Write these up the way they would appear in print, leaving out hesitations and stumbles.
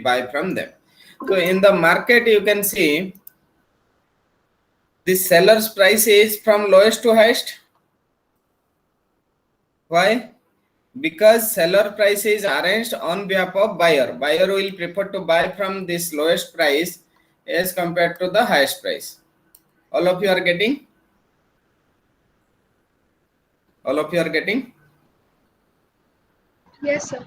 buy from them. So in the market, you can see the seller's price is from lowest to highest. Why? Because seller price is arranged on behalf of buyer. Buyer will prefer to buy from this lowest price as compared to the highest price. All of you are getting? All of you are getting? Yes, sir.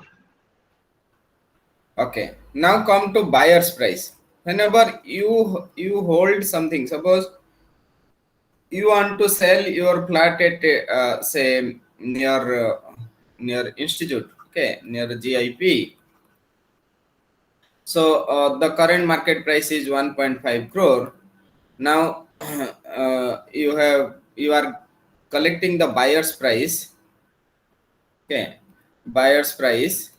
Okay. Now come to buyer's price. Whenever you hold something, suppose you want to sell your flat at say near institute, okay, near GIP. So the current market price is 1.5 crore. Now you are collecting the buyer's price. Okay, buyer's price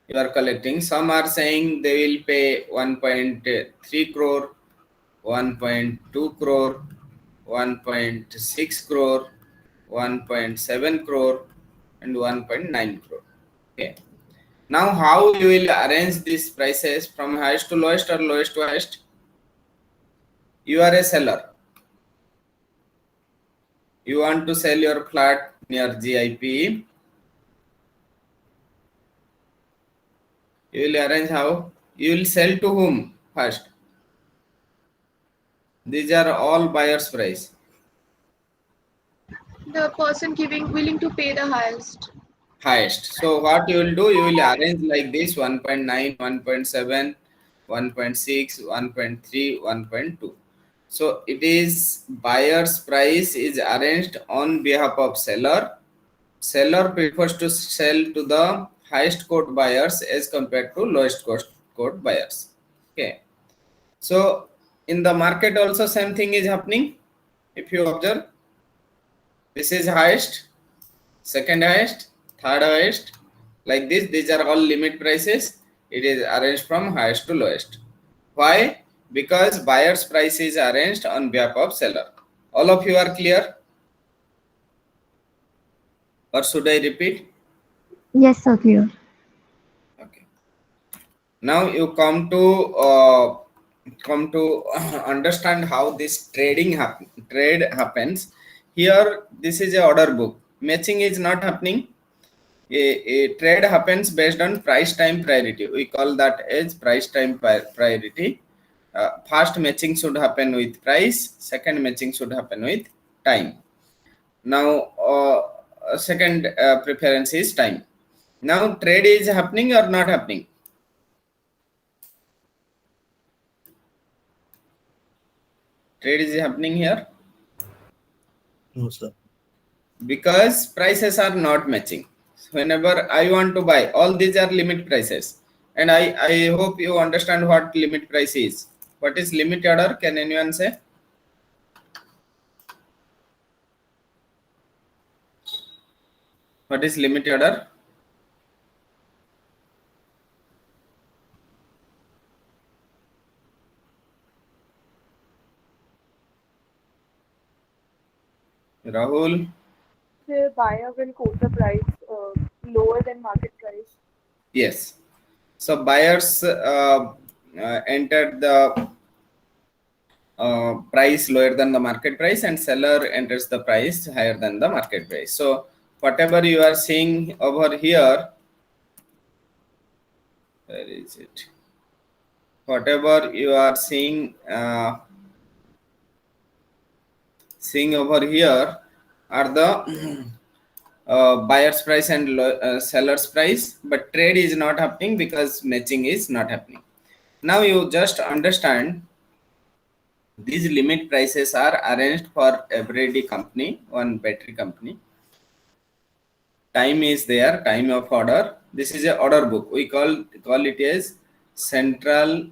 you are collecting. Some are saying they will pay 1.3 crore, 1.2 crore, 1.6 crore, 1.7 crore, and 1.9 crore. Okay. Now, how you will arrange these prices from highest to lowest or lowest to highest? You are a seller. You want to sell your flat near GIP. You will arrange how? You will sell to whom first? These are all buyer's price. The person willing to pay the highest. Highest. So what you will do? You will arrange like this: 1.9, 1.7, 1.6, 1.3, 1.2. So it is buyer's price is arranged on behalf of seller. Seller prefers to sell to the highest quote buyers as compared to lowest quote buyers. Okay. So in the market also same thing is happening. If you observe, this is highest, second highest, third highest, like this. These are all limit prices. It is arranged from highest to lowest. Why? Because buyer's price is arranged on behalf of seller. All of you are clear? Or should I repeat? Yes, sir, clear. Okay. Now you come to understand how this trade happens. Here, this is a order book. Matching is not happening. A trade happens based on price time priority. We call that as price time priority. First matching should happen with price. Second matching should happen with time. Now, second preference is time. Now, trade is happening or not happening? Trade is happening here? No, sir. Because prices are not matching. Whenever I want to buy, all these are limit prices. And I hope you understand what limit price is. What is limit order? Can anyone say? What is limit order? Rahul? The buyer will quote the price lower than market price. Yes. So buyers enter the price lower than the market price, and seller enters the price higher than the market price. So whatever you are seeing over here, where is it? Whatever you are seeing over here are the buyer's price and seller's price, but trade is not happening because matching is not happening. Now you just understand these limit prices are arranged for every company, one battery company. Time is there, time of order. This is a order book. We call it as central.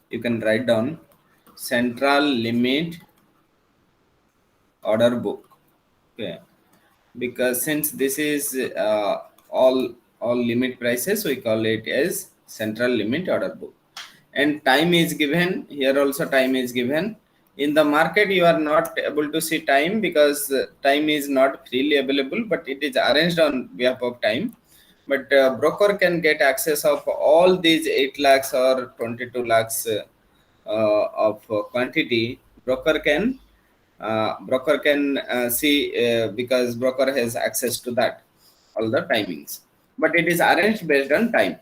You can write down central limit order book. Okay, because since this is all limit prices, we call it as central limit order book. And time is given here. Also time is given. In the market you are not able to see time because time is not freely available, but it is arranged on behalf of time. but broker can get access of all these 8 lakhs or 22 lakhs of quantity. Broker can see, because broker has access to that all the timings, but it is arranged based on time.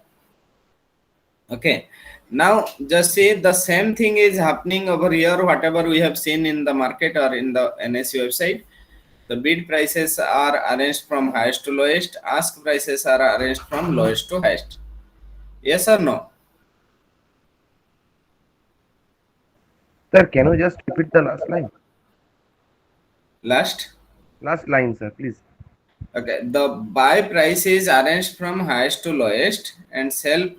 Okay, now just see the same thing is happening over here. Whatever we have seen in the market or in the NSE website, the bid prices are arranged from highest to lowest, ask prices are arranged from lowest to highest. Yes or no? Sir, can you just repeat the last line? Last. Last line, sir, please. Okay, the buy price is arranged from highest to lowest, and sell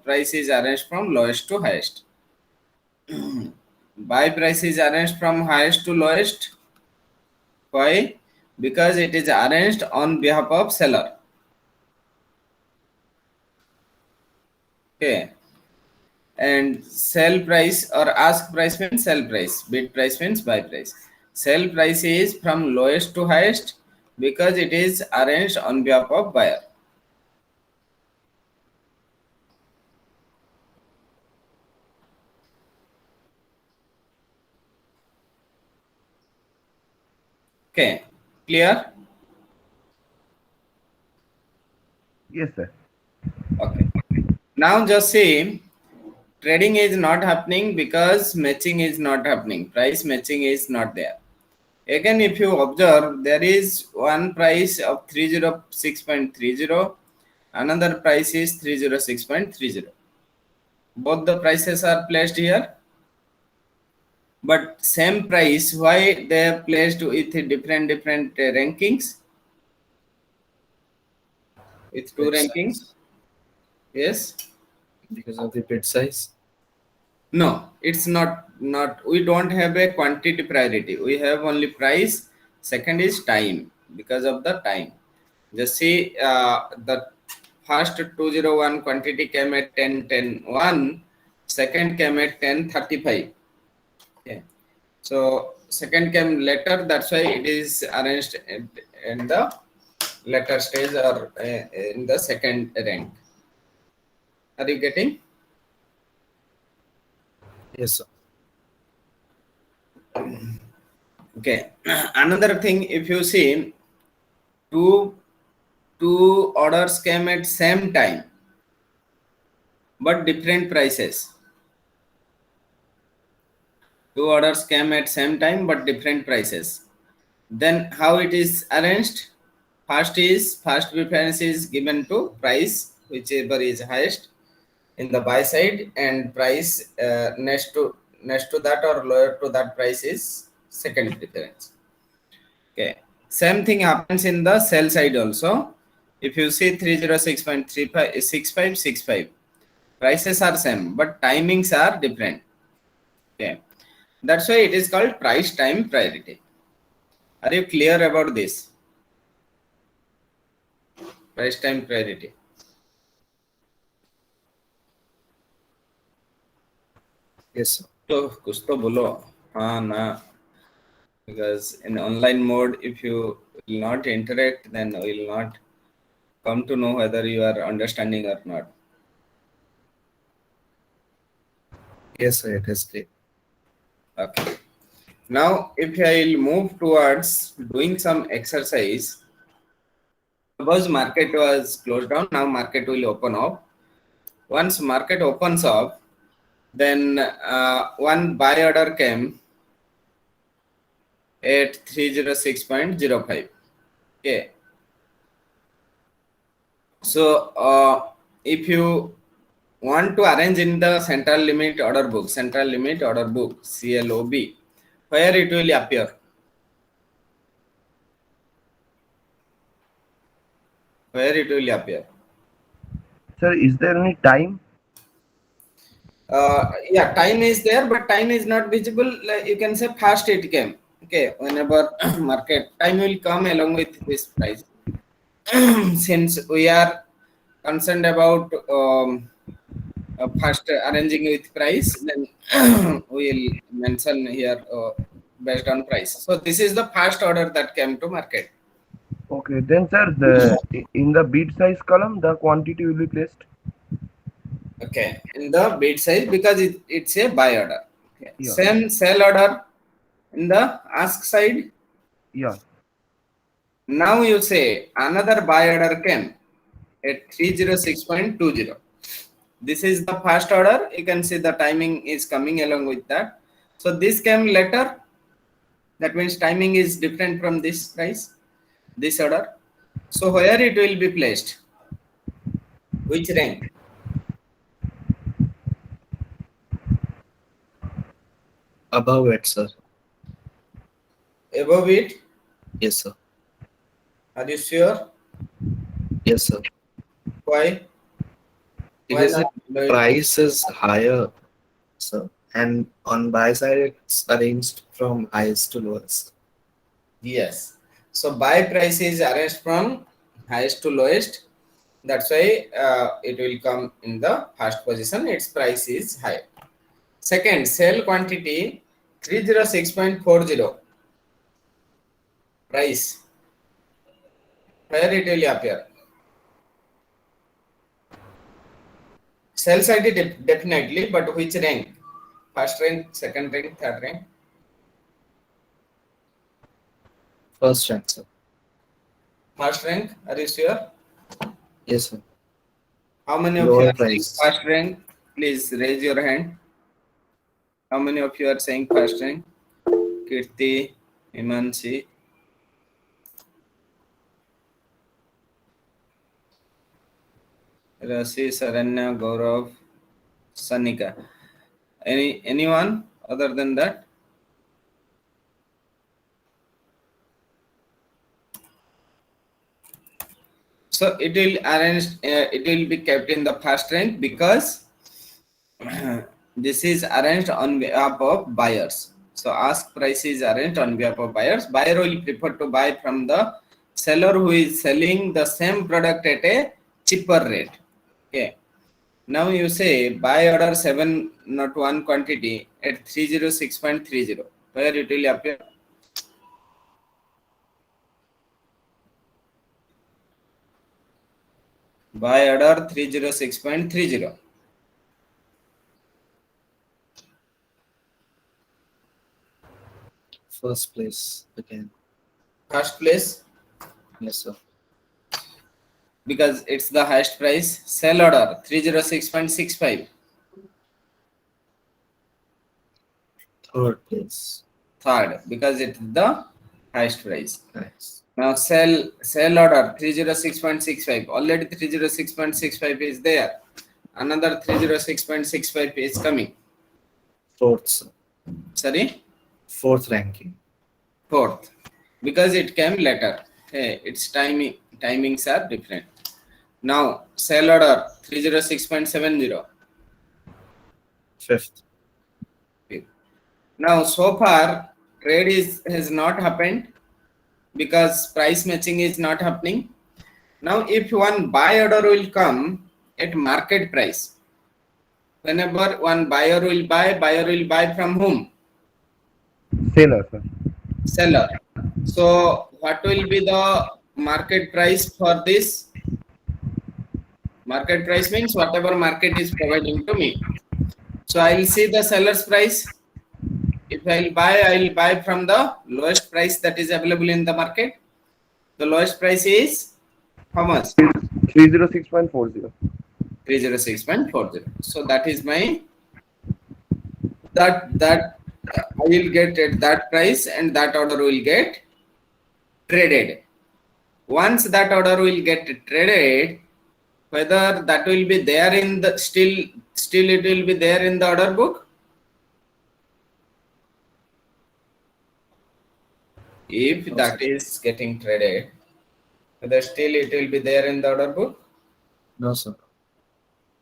price is arranged from lowest to highest. Buy price is arranged from highest to lowest. Why? Because it is arranged on behalf of seller. Okay. And sell price or ask price means sell price. Bid price means buy price. Sell price is from lowest to highest because it is arranged on behalf of buyer. Okay. Clear? Yes, sir. Okay. Now just see, trading is not happening because matching is not happening. Price matching is not there. Again, if you observe, there is one price of 306.30, another price is 306.30. Both the prices are placed here, but same price. Why they are placed with different rankings? With two Bid rankings? size. Yes. Because of the bid size. No, it's not. We don't have a quantity priority. We have only price. Second is time, because of the time. Just see, the first 201 quantity came at 10:10:1. Second came at 10:35. Okay. So second came later. That's why it is arranged in the later stage or in the second rank. Are you getting? Yes, sir. Okay. Another thing, if you see, two orders came at same time but different prices. Two orders came at same time but different prices. Then how it is arranged? First preference is given to price whichever is highest in the buy side, and price next to that or lower to that price is second preference. Okay. Same thing happens in the sell side also. If you see 306.356565, prices are same but timings are different. Okay. That's why it is called price time priority. Are you clear about this? Price time priority. Yes, sir. तो कुछ तो बोलो. हाँ ना. Because in online mode, if you will not interact, then we will not come to know whether you are understanding or not. Yes, sir. It is clear. Okay. Now, if I will move towards doing some exercise, suppose market was closed down, now market will open up. Once market opens up, then one buy order came at 306.05. Okay. So, if you want to arrange in the central limit order book, CLOB, where it will appear? Where it will appear? Sir, is there any time? Yeah, time is there, but time is not visible. Like you can say fast it came. Okay, whenever market time will come along with this price. Since we are concerned about first arranging with price, then we will mention here based on price. So this is the first order that came to market. Okay. Okay, then sir, in the bid size column, the quantity will be placed. Okay, in the bid size because it's a buy order. Okay. Yeah, Same sell order in the ask side. yeah. Now you say another buy order came at 306.20. This is the first order. You can see the timing is coming along with that. So this came later. That means timing is different from this price, this order. So where it will be placed? Which rank? Above it, sir. Above it? Yes, sir. Are you sure? Yes, sir. Why? Why Because not the below it? price is higher, sir. And on buy side, it's arranged from highest to lowest. Yes. So buy price is arranged from highest to lowest. That's why it will come in the first position. Its price is high. Second, sell quantity 306.40 price. Where it will appear? Sell side definitely, but which rank? First rank, second rank, third rank? First rank, sir. First rank, are you sure? Yes, sir. How many of you Lower are saying price. first rank? Please raise your hand. How many of you are saying first rank? Kirti, Himanshi. Rasi, Saranya, Gaurav, Sanika. Anyone other than that? So it will arrange. It will be kept in the first rank because this is arranged on behalf of buyers. So ask price is arranged on behalf of buyers. Buyer will prefer to buy from the seller who is selling the same product at a cheaper rate. Okay. Now you say buy order 701 quantity at 306.30. Where it will appear? Buy order 306.30. First place again. First place Yes, sir. because it's the highest price. Sell order 306.65. Third place. Third because it's the highest price. Nice. Now sell order 306.65. Already 306.65 is there. Another 306.65 is coming. Fourth, sir. Sorry, Fourth ranking. fourth because it came later. Hey, its timings are different. Now sell order 306.70. Fifth. Now so far trade has not happened because price matching is not happening. Now if one buy order will come at market price, whenever one buyer will buy from whom? Seller, sir. Seller. So what will be the market price for this? Market price means whatever market is providing to me. So I will see the seller's price. If I will buy from the lowest price that is available in the market. The lowest price is how much? 306.40. 306.40. So that is my that I will get at that price and that order will get traded. Once that order will get traded, whether that will be there in the still it will be there in the order book. If No, that sir. is getting traded, whether still it will be there in the order book, No, sir.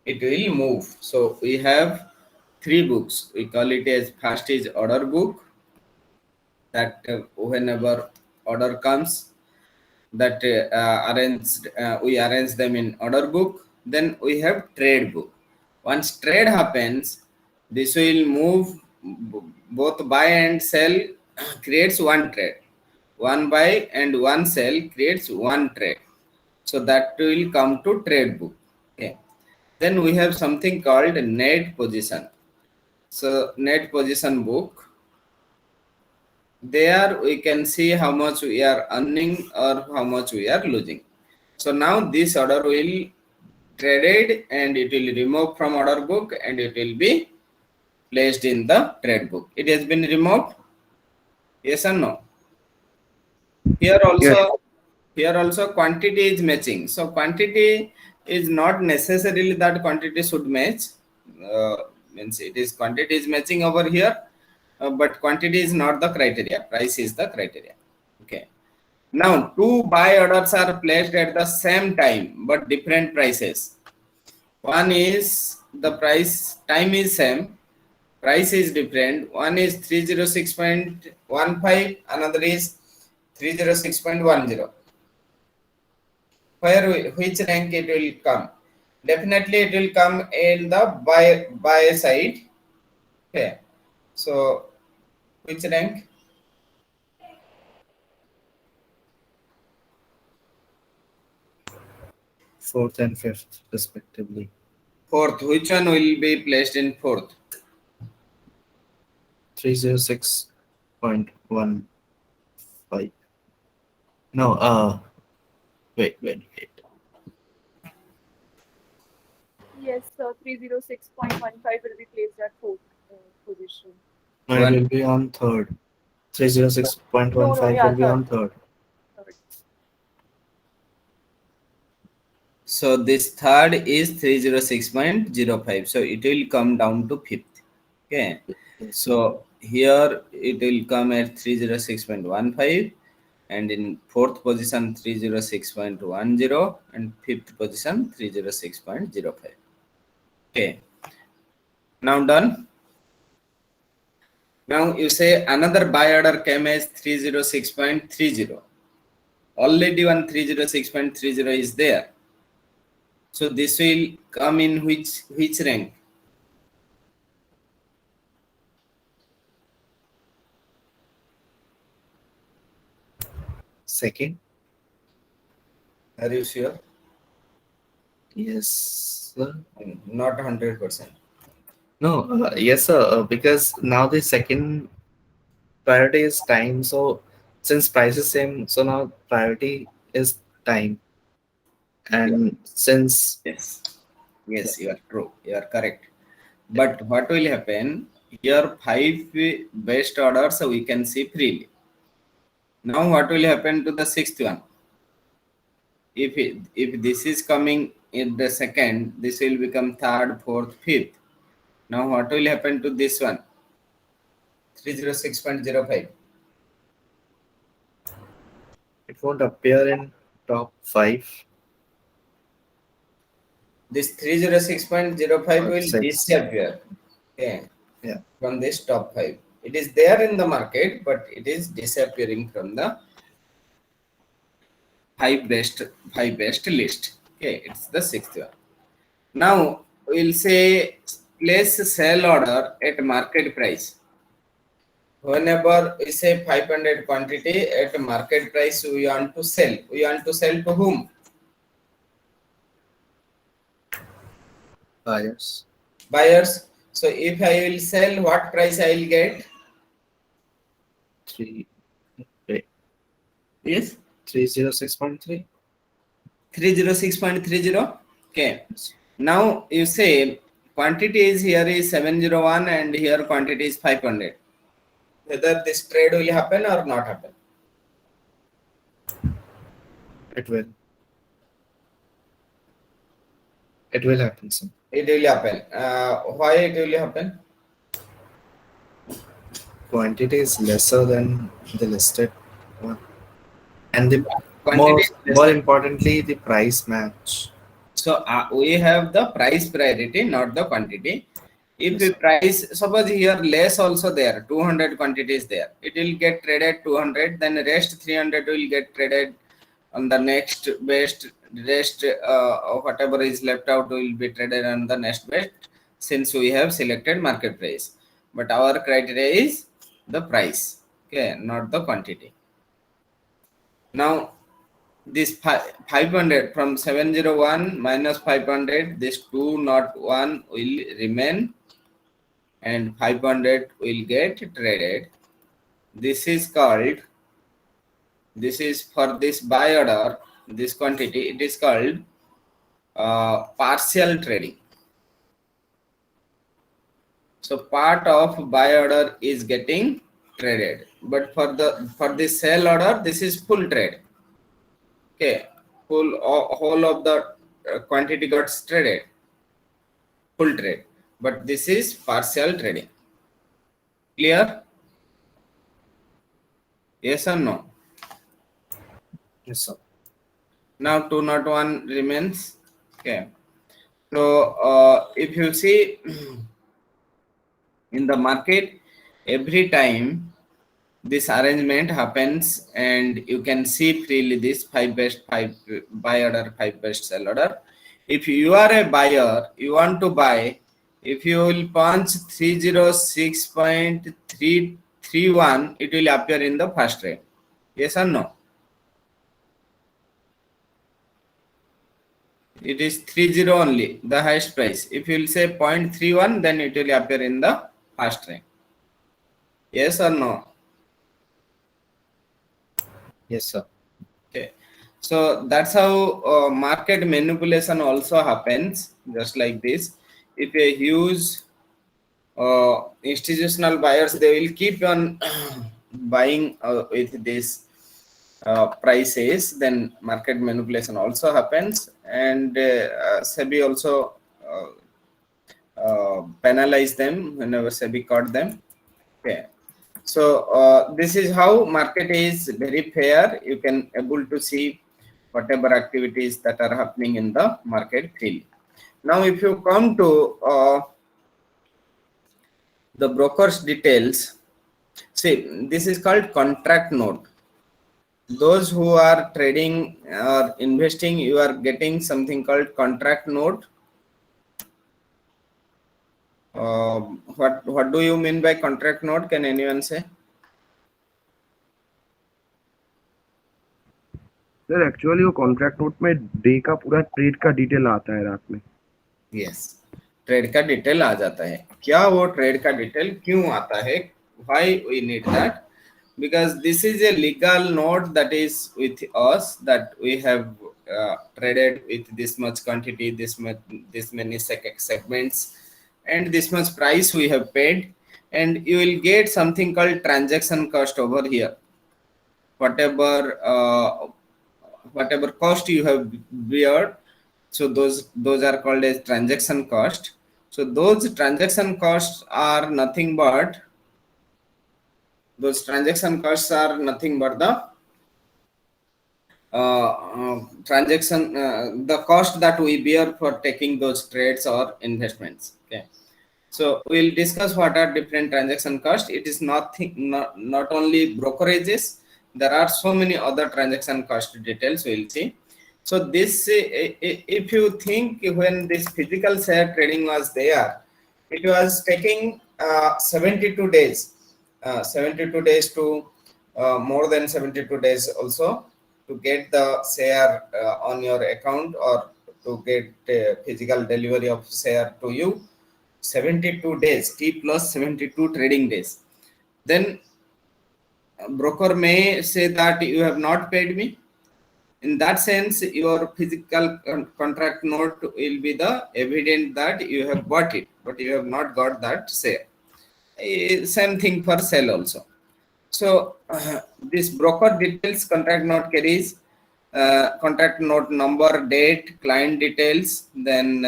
it will move. So we have three books. We call it as first is order book, that whenever order comes, that we arrange them in order book. Then we have trade book. Once trade happens, this will move both buy and sell creates one trade. one buy and one sell creates one trade. So that will come to trade book. Okay. Then we have something called net position. So net position book, there we can see how much we are earning or how much we are losing. So now this order will traded and it will remove from order book and it will be placed in the trade book. It has been removed. Yes or no? Here Yes. also, here also quantity is matching. So quantity is not necessarily that quantity should match. Means it is quantity is matching over here, but quantity is not the criteria. Price is the criteria. Okay. Now two buy orders are placed at the same time but different prices. One is the price time is same, price is different. One is 306.15, another is 306.10. Which rank it will come? Definitely it will come in the buy side. Okay. So which rank? Fourth and fifth, respectively. Fourth. Which one will be placed in fourth? 306.15. No, wait. Yes, 306.15 will be placed at fourth position. No, it One. will be on third. No, 306.15 yeah, will be on third. third. So this third is 306.05. So it will come down to fifth. Okay. Yes. So here it will come at 306.15 and in fourth position 306.10 and fifth position 306.05. Okay. Now done. Now you say another buy order came as 306.30. Already one 306.30 is there. So this will come in which rank? Second. Are you sure? Yes, sir. Not 100%. No, yes, sir. Because now the second priority is time. So since price is same, so now priority is time. And since Yes. Yes, you are true. You are correct. But what will happen? Here five best orders we can see freely. Now what will happen to the sixth one? If this is coming in the second, this will become third, fourth, fifth. Now what will happen to this one? 306.05. it won't appear in top five This 306.05 or will six. disappear. Okay. Yeah. From this top five. It is there in the market, but it is disappearing from the five best list. Okay, it's the sixth one. Now we'll say place sell order at market price. Whenever we say 500 quantity at market price, we want to sell. We want to sell to whom? Buyers. Buyers. So if I will sell, what price I will get? Three. Wait. Yes. 306.3. 306.30. Okay. Now you say quantity is here is 701 and here quantity is 500. Whether this trade will happen or not happen? It will. It will happen, sir. It will happen. Why it will happen? Quantity is lesser than the listed one. And the Quantity is more lesser. importantly, the price match. So we have the price priority, not the quantity. If Yes, we sir. price, suppose here less also there, 200 quantities there, it will get traded 200, then rest 300 will get traded on the next best, rest whatever is left out will be traded on the next best since we have selected market price. But our criteria is the price, okay, not the quantity. Now this 500 from 701 minus 500, this 201 will remain and 500 will get traded. This is called, this is for this buy order, this quantity, it is called partial trading. So part of buy order is getting traded, but for the sell order, this is full trade. Okay, whole of the quantity got traded, full trade, but this is partial trading. Clear? Yes or no? Yes, sir. Now 201 remains. Okay, so if you see in the market, every time this arrangement happens and you can see freely this 5 best 5 buy order, 5 best sell order. If you are a buyer, you want to buy, if you will punch 306.331, it will appear in the first trade. Yes or no? It is 30 only, the highest price. If you will say 0.31, then it will appear in the first trade. Yes or no? Yes, sir. Okay, so that's how market manipulation also happens, just like this. If a huge institutional buyers, they will keep on buying with these prices, then market manipulation also happens, and SEBI also penalize them whenever SEBI caught them. Okay, so this is how market is very fair. You can able to see whatever activities that are happening in the market freely. Now if you come to the broker's details, see, this is called contract note. Those who are trading or investing, you are getting something called contract note. What do you mean by contract note? Can anyone say? Sir actually वो contract note में day का पूरा trade का detail आता है रात में. Yes, trade का डिटेल आ जाता है. क्या वो ट्रेड का डिटेल क्यों आता है? Why we need that? Because this is a legal note that is with us, that we have traded with this much quantity, this many segments, and this much price we have paid, and you will get something called transaction cost over here. Whatever cost you have beared, so those are called as transaction cost. So those transaction costs are nothing but the transaction, the cost that we bear for taking those trades or investments. Okay, so we'll discuss what are different transaction costs. It is not only brokerages, there are so many other transaction cost details we'll see. So this, if you think, when this physical share trading was there, it was taking 72 days, 72 days to more than 72 days also to get the share on your account, or to get physical delivery of share to you. 72 days, T plus 72 trading days. Then broker may say that you have not paid me. In that sense, your physical contract note will be the evidence that you have bought it, but you have not got that share. Same thing for sell also. So this broker details contract note carries contract note number, date, client details, then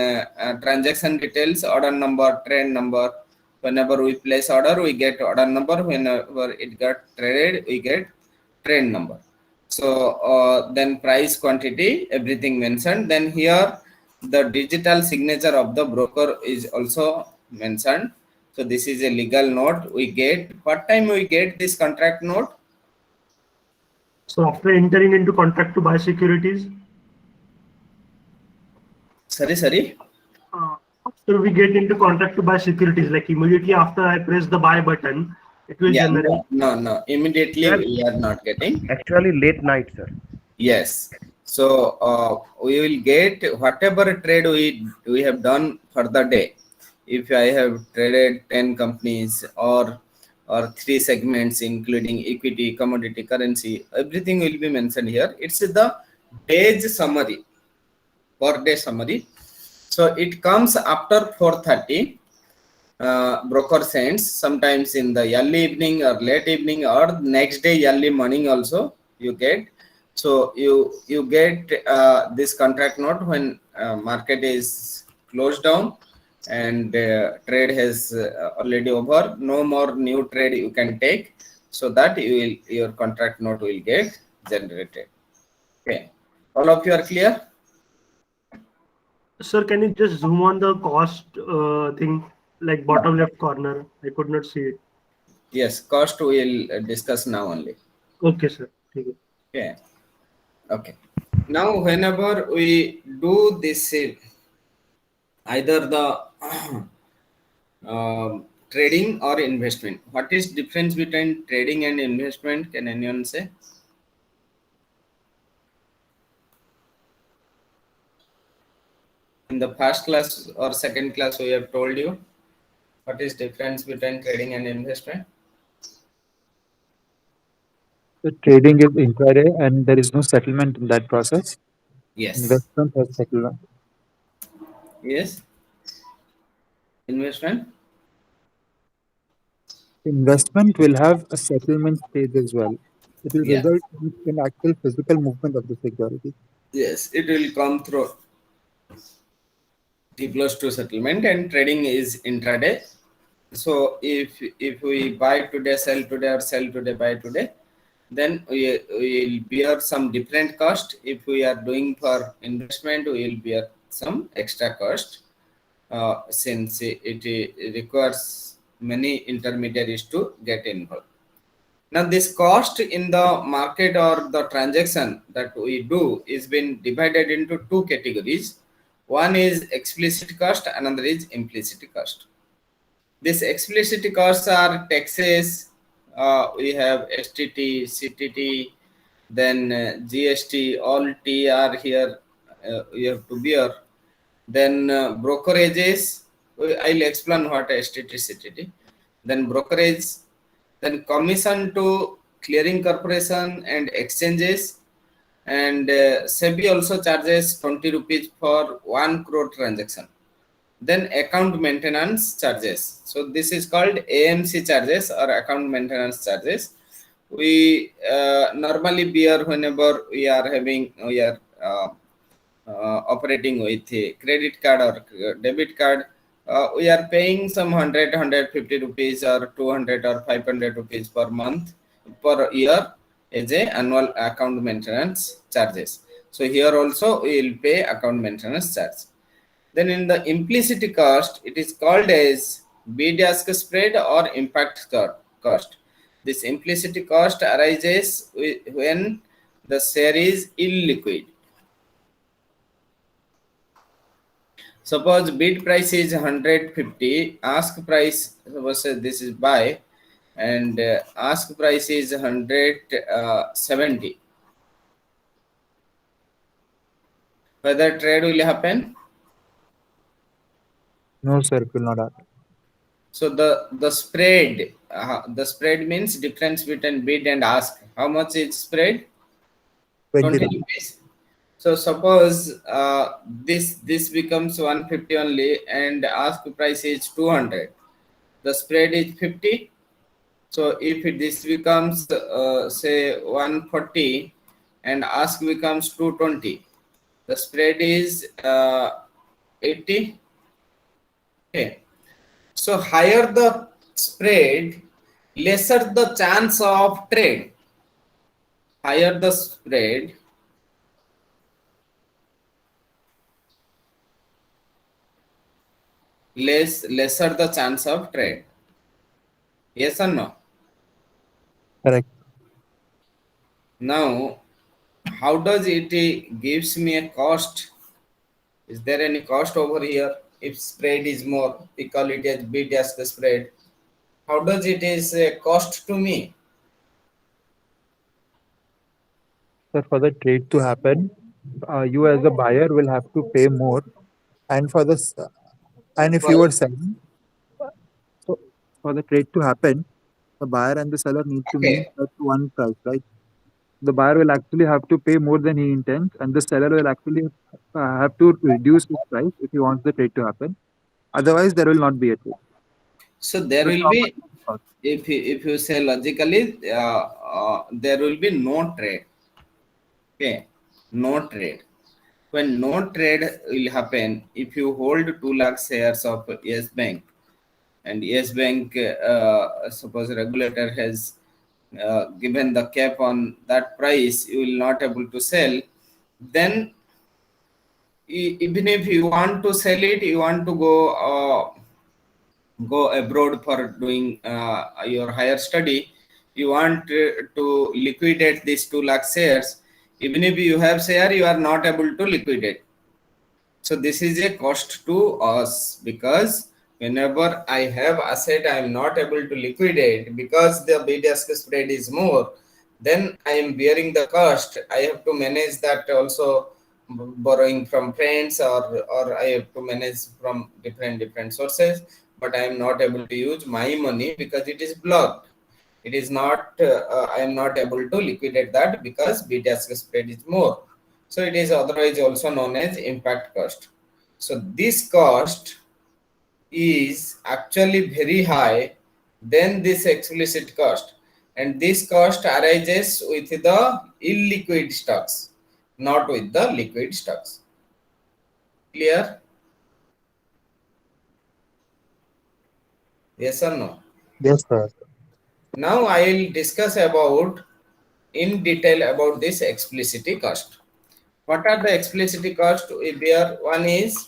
transaction details, order number, trade number. Whenever we place order, we get order number. Whenever it got traded, we get trade number. So then price, quantity, everything mentioned. Then here the digital signature of the broker is also mentioned. So this is a legal note we get. What time we get this contract note? So after entering into contract to buy securities, Sorry. after we get into contract to buy securities, like immediately after I press the buy button, It will Yeah, generate. no. Immediately Sir, we are not getting. actually late night, sir. Yes. So we will get whatever trade we have done for the day. If I have traded 10 companies or three segments including equity, commodity, currency, everything will be mentioned here. It's the day's summary, per day summary. So it comes after 4:30. Broker sends sometimes in the early evening or late evening or next day early morning also you get. So you get this contract note when market is closed down and trade has already over, no more new trade you can take, so that your contract note will get generated. Okay, all of you are clear? Sir, can you just zoom on the cost thing, like bottom left corner? I could not see it. Yes, cost we will discuss now only. Okay, sir. Okay. Okay. Okay. Now, whenever we do this, either the trading or investment, what is difference between trading and investment? Can anyone say? In the first class or second class, we have told you what is difference between trading and investment. The trading is intraday and there is no settlement in that process. Yes. Investment has settlement. Yes. Investment. Investment will have a settlement stage as well. It will Yeah. result in actual physical movement of the security. Yes. It will come through T plus two settlement, and trading is intraday. So if we buy today, sell today, or sell today, buy today, then we will bear some different cost. If we are doing for investment, we will bear some extra cost, since it requires many intermediaries to get involved. Now this cost in the market or the transaction that we do is been divided into two categories. One is explicit cost, another is implicit cost. This explicit costs are taxes. We have STT, CTT, then GST. All T are here. We have to bear. Then brokerages. I'll explain what STT, CTT. Then brokerage. Then commission to clearing corporation and exchanges. And SEBI also charges 20 rupees for 1 crore transaction. Then account maintenance charges. So this is called AMC charges or account maintenance charges. We normally bear whenever we are operating with a credit card or debit card. We are paying some 150 rupees or 200 or 500 rupees per month per year as a annual account maintenance charges. So here also we will pay account maintenance charge. Then in the implicit cost, it is called as bid-ask spread or impact cost. This implicit cost arises when the share is illiquid. Suppose bid price is 150, ask price, suppose this is buy, and ask price is 170. Whether trade will happen? No, sir, it will not happen. So the spread means difference between bid and ask. How much is spread? 20 20 rupees. rupees. So suppose this becomes 150 only and ask price is 200. The spread is 50. So if this becomes say 140 and ask becomes 220, the spread is 80. Okay. So higher the spread, lesser the chance of trade. Higher the spread, lesser the chance of trade. Yes or no? Correct. Now, how does it gives me a cost? Is there any cost over here? If spread is more, we call it as bid as the spread. how does it is a cost to me? So for the trade to happen, you as a buyer will have to pay more, and and if you For were selling, so for the trade to happen, the buyer and the seller need to meet okay, at one price, right? The buyer will actually have to pay more than he intends, and the seller will actually have to reduce his price if he wants the trade to happen. Otherwise, there will not be a trade. so there That's will how be, much it costs. if you say logically, there will be no trade. Okay, no trade. When no trade will happen, if you hold 2 lakh shares of Yes Bank, and Yes Bank, suppose regulator has given the cap on that price, you will not able to sell. Then even if you want to sell it, you want to go abroad for doing your higher study, you want to liquidate these 2 lakh shares, even if you have share, you are not able to liquidate. So this is a cost to us, because whenever I have asset, I am not able to liquidate because the bid ask spread is more. Then I am bearing the cost. I have to manage that also, borrowing from friends, or I have to manage from different sources. But I am not able to use my money because it is blocked. It is not. I am not able to liquidate that because bid ask spread is more. So it is otherwise also known as impact cost. So this cost is actually very high than this explicit cost, and this cost arises with the illiquid stocks, not with the liquid stocks. Clear? Yes or no? Yes, sir. Now I will discuss about in detail about this explicit cost. What are the explicit cost we bear? One is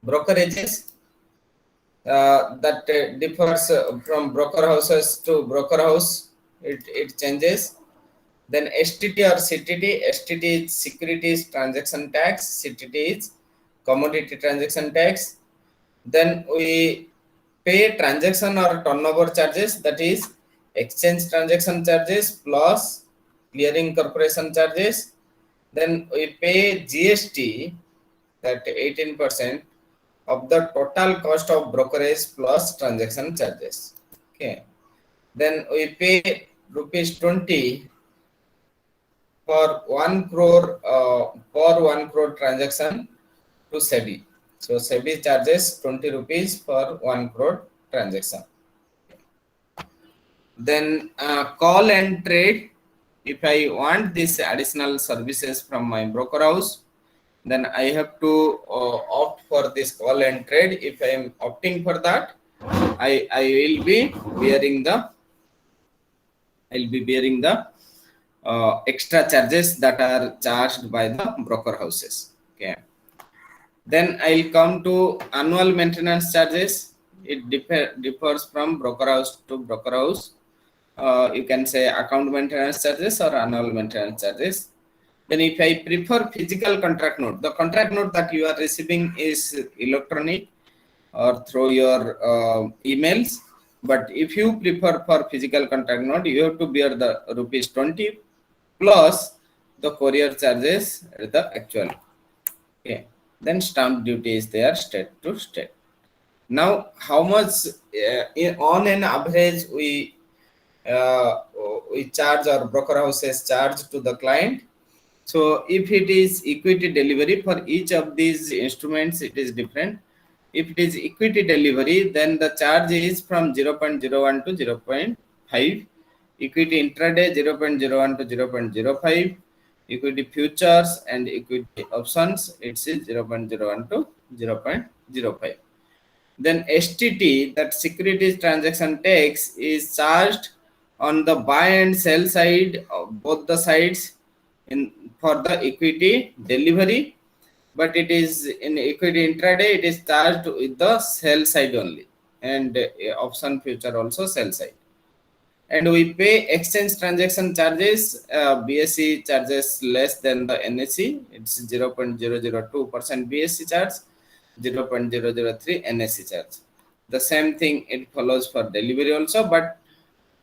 brokerages, that differs from broker houses to broker house. It changes. Then STT or CTT. STT is Securities Transaction Tax. CTT is Commodity Transaction Tax. Then we pay transaction or turnover charges, that is exchange transaction charges plus clearing corporation charges. Then we pay GST, that 18% of the total cost of brokerage plus transaction charges. Okay. Then we pay rupees 20 for 1 crore, for 1 crore transaction to SEBI. So SEBI charges 20 rupees for 1 crore transaction. Then call and trade. If I want these additional services from my broker house, then I have to opt for this call and trade. If I am opting for that, I will be bearing the extra charges that are charged by the broker houses. Okay. Then I'll come to annual maintenance charges. It differs from broker house to broker house. You can say account maintenance charges or annual maintenance charges. Then if I prefer physical contract note, the contract note that you are receiving is electronic or through your emails. But if you prefer for physical contract note, you have to bear the rupees 20 plus the courier charges at the actual. Okay. Then stamp duty is there, state to state. Now, how much on an average uh, we charge, or broker houses charge to the client? So if it is equity delivery, for each of these instruments it is different. If it is equity delivery, then the charge is from 0.01 to 0.5. Equity intraday 0.01 to 0.05. Equity futures and equity options, it's 0.01 to 0.05. Then STT, that securities transaction tax, is charged on the buy and sell side of both the sides in for the equity delivery, but it is in equity intraday, it is charged with the sell side only, and option future also sell side. And we pay exchange transaction charges. BSE charges less than the NSE. It's 0.002% BSE charge, 0.003 NSE charge. The same thing it follows for delivery also, but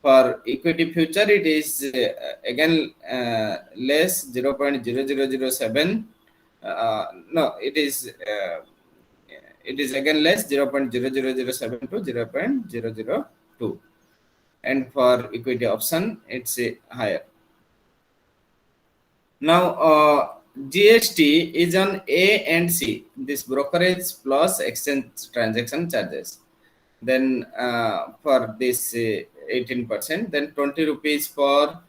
for equity future it is again less 0.0007. No, it is again less 0.0007 to 0.002, and for equity option it's higher. Now GST is on A and C, this brokerage plus exchange transaction charges. Then for this 18%, then 20 rupees for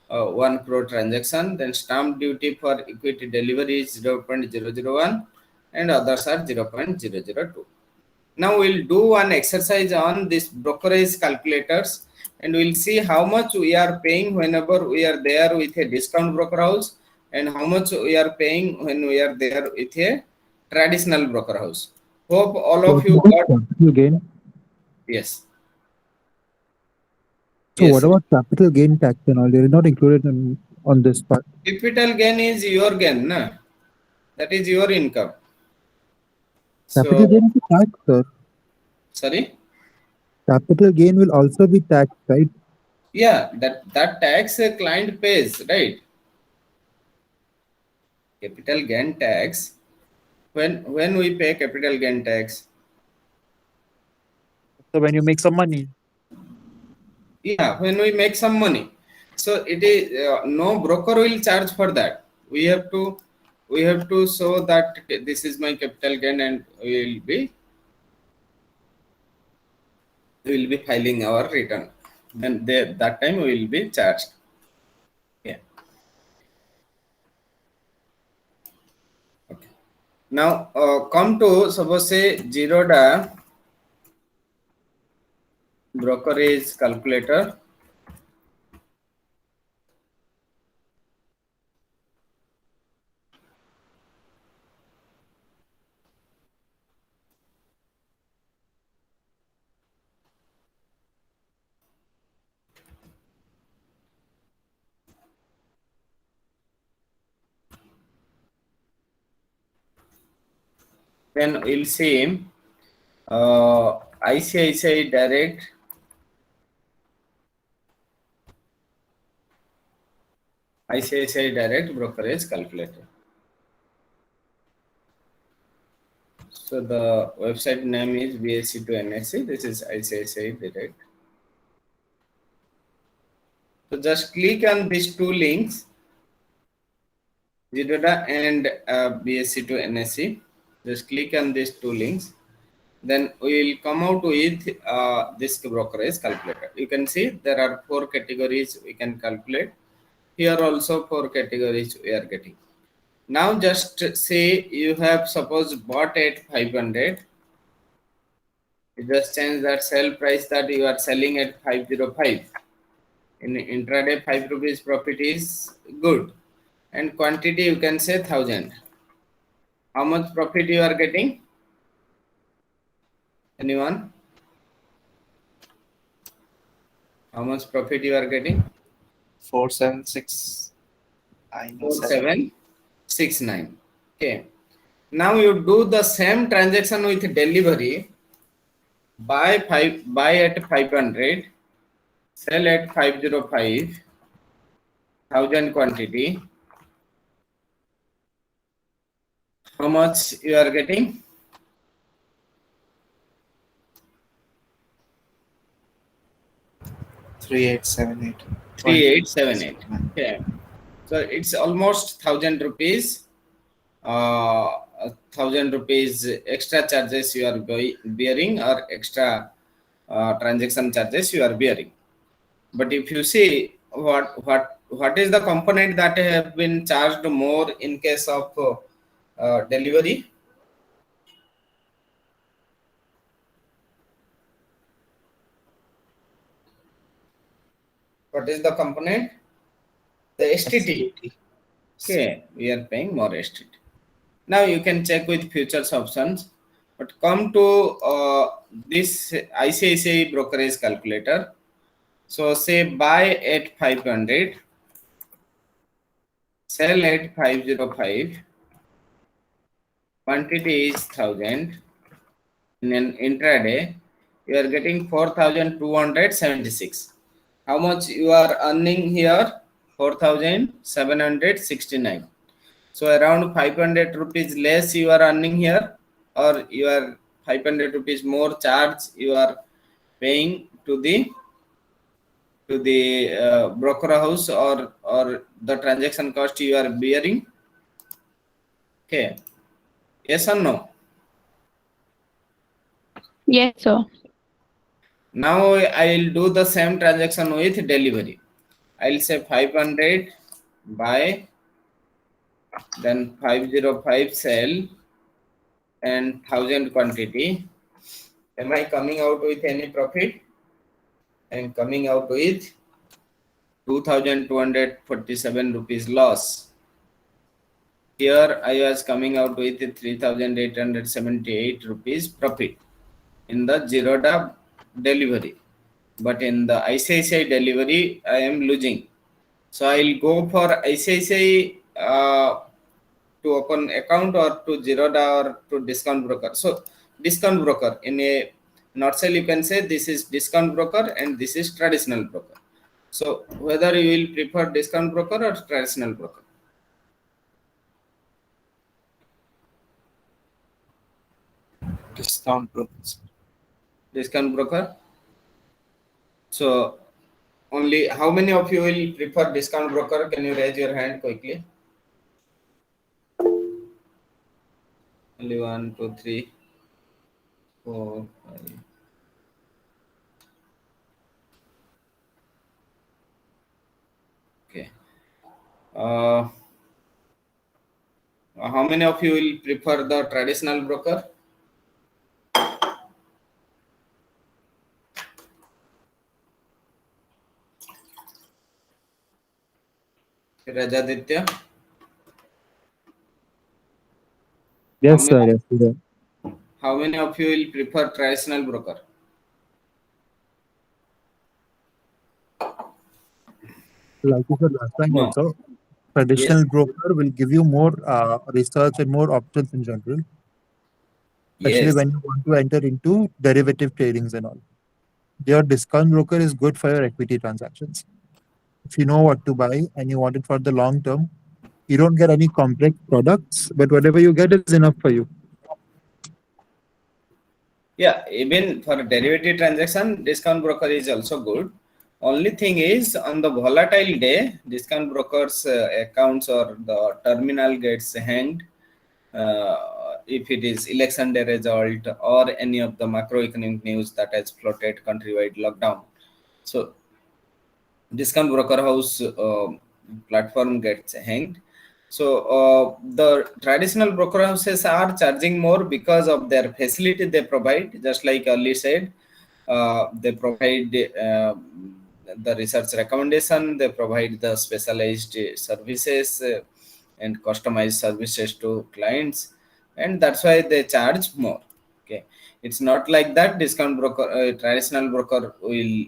1 crore transaction, then stamp duty for equity delivery is 0.001, and others are 0.002. Now we'll do one exercise on this brokerage calculators, and we'll see how much we are paying whenever we are there with a discount broker house, and how much we are paying when we are there with a traditional broker house. Hope all So of you what about got. capital gain? Yes. So what Yes. about capital gain tax and all? They are not included on this part. Capital gain is your gain, na? That is your income. Capital So, gain is tax, sir. sorry? Capital gain will also be taxed, right? Yeah, that tax a client pays, right? Capital gain tax. When we pay capital gain tax? So when you make some money. Yeah, when we make some money. So it is no broker will charge for that. We have to show that this is my capital gain, and we will be filing our return. Then that time we will be charged. Yeah. Okay. Now come to suppose say Zerodha brokerage calculator. Then we'll see ICICI Direct. ICICI Direct brokerage calculator. So the website name is BSC to NSC. This is ICICI Direct. So just click on these two links, Zerodha and BSC to NSC. Just click on these two links. Then we will come out with this brokerage calculator. You can see there are 4 categories we can calculate. Here also 4 categories we are getting. Now just say you have suppose bought at 500. You just change that sell price that you are selling at 505. In intraday 5 rupees profit is good, and quantity you can say 1000. How much profit you are getting? Anyone? How much profit you are getting? 476. I know 4769. Okay. Now you do the same transaction with delivery. Buy at 500, sell at 505, 1000 quantity. How much you are getting? 3878. 3878. Okay. So it's almost 1000 rupees. 1000 rupees extra charges you are bearing, or extra transaction charges you are bearing. But if you see what is the component that have been charged more in case of delivery? What is the component? The STT. Okay, we are paying more STT. Now you can check with futures options, but come to this ICICI brokerage calculator. So say buy at 500, sell at 505, quantity is 1000 in an intraday. you are getting 4,276. How much you are earning here? 4,769. So around 500 rupees less you are earning here, or you are 500 rupees more charge you are paying to the broker house, or the transaction cost you are bearing. Okay, yes or no? Yes, sir. Now I will do the same transaction with delivery. I will say 500 buy, then 505 sell, and 1000 quantity. Am I coming out with any profit? I am coming out with 2,247 rupees loss. Here I was coming out with 3,878 rupees profit in the Zerodha delivery. But in the ICICI delivery, I am losing. So I will go for ICICI to open account, or to Zerodha, or to discount broker. So discount broker, in a nutshell, you can say this is discount broker and this is traditional broker. So whether you will prefer discount broker or traditional broker? Discount brokers. Discount broker. So only how many of you will prefer discount broker? Can you raise your hand quickly? Only 1, 2, 3, 4, 5. Okay. How many of you will prefer the traditional broker? Rajaditya? How Yes, sir. many, Yes, sir. how many of you will prefer traditional broker? Like you said last time No. also, Yes. traditional broker will give you more research and more options in general, especially Yes. when you want to enter into derivative tradings and all. Your discount broker is good for your equity transactions. If you know what to buy and you want it for the long term, you don't get any complex products, but whatever you get is enough for you. Yeah, even for derivative transaction, discount broker is also good. Only thing is, on the volatile day, discount brokers accounts or the terminal gets hanged. If it is election day result or any of the macroeconomic news that has floated countrywide lockdown, so discount broker house platform gets hanged. So the traditional broker houses are charging more because of their facility they provide. Just like earlier said, they provide the research recommendation, they provide the specialized services and customized services to clients, and that's why they charge more. Okay, it's not like that discount broker, traditional broker will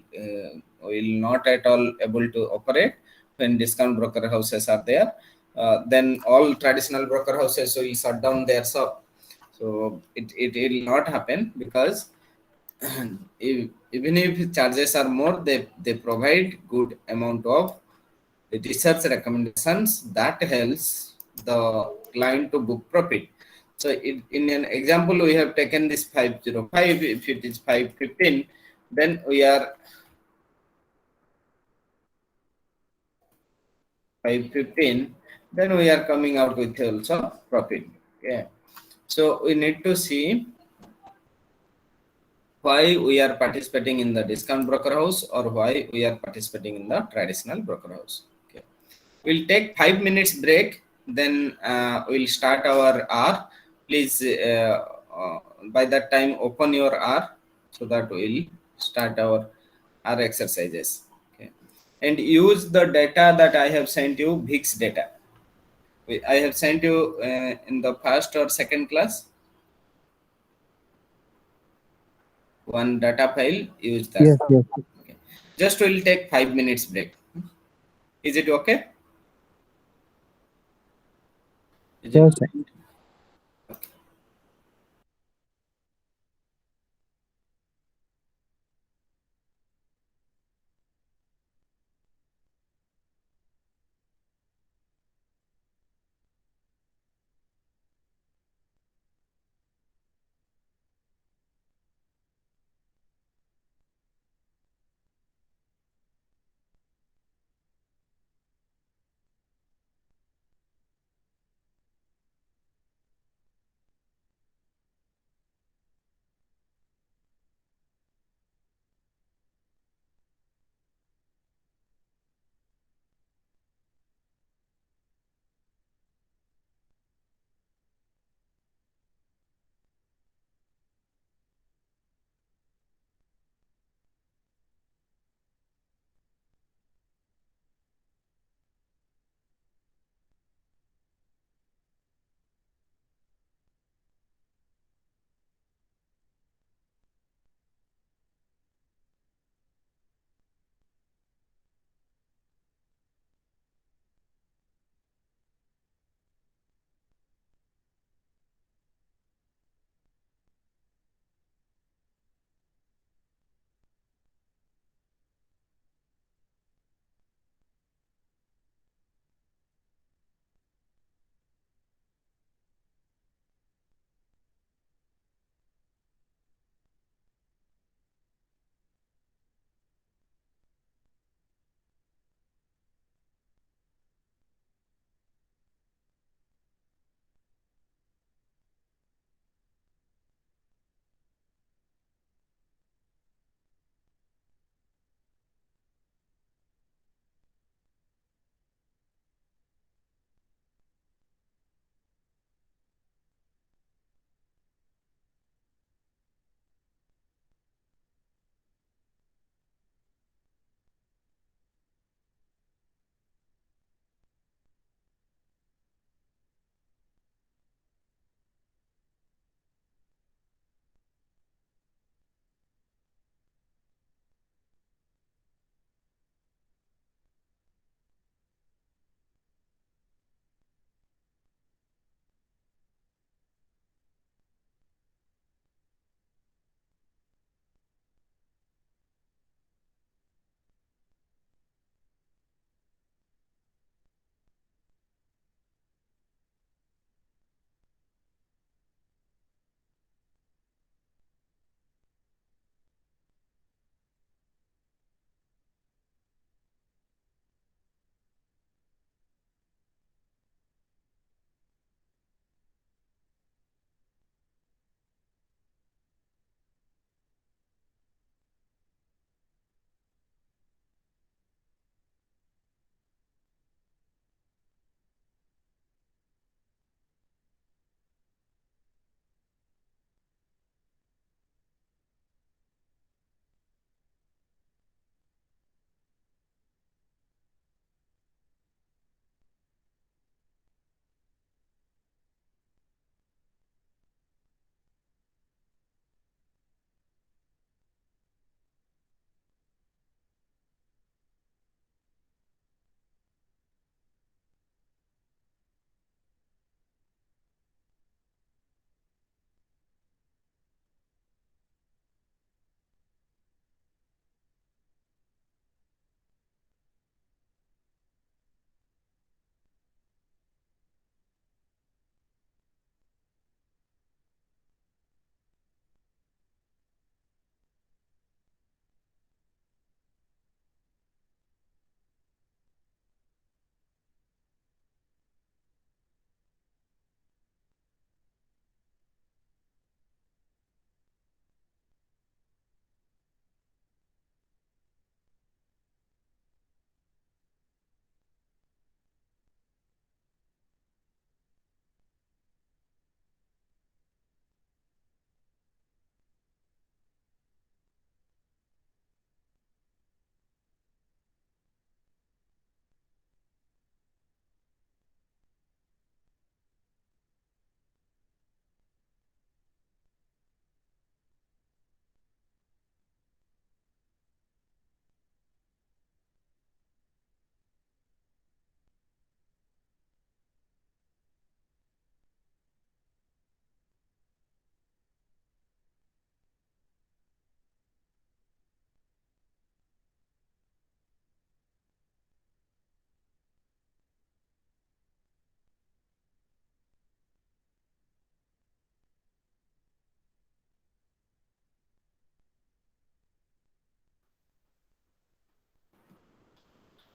not at all able to operate when discount broker houses are there. Then all traditional broker houses will shut down their shop. So it will not happen, because even if charges are more, they provide good amount of research recommendations that helps the client to book profit. So in an example, we have taken this 505. If it is 515, then we are 515, then we are coming out with also profit. Okay, so we need to see why we are participating in the discount broker house or why we are participating in the traditional broker house. Okay, we'll take 5 minutes break, then we'll start our R. Please by that time open your R, so that we'll start our R exercises. Okay, and use the data that I have sent you, VIX data. I have sent you in the first or second class one data file. Use that. Yes, yes. Okay, just will take 5 minutes break. Is it okay? Is it Yes, sir. fine?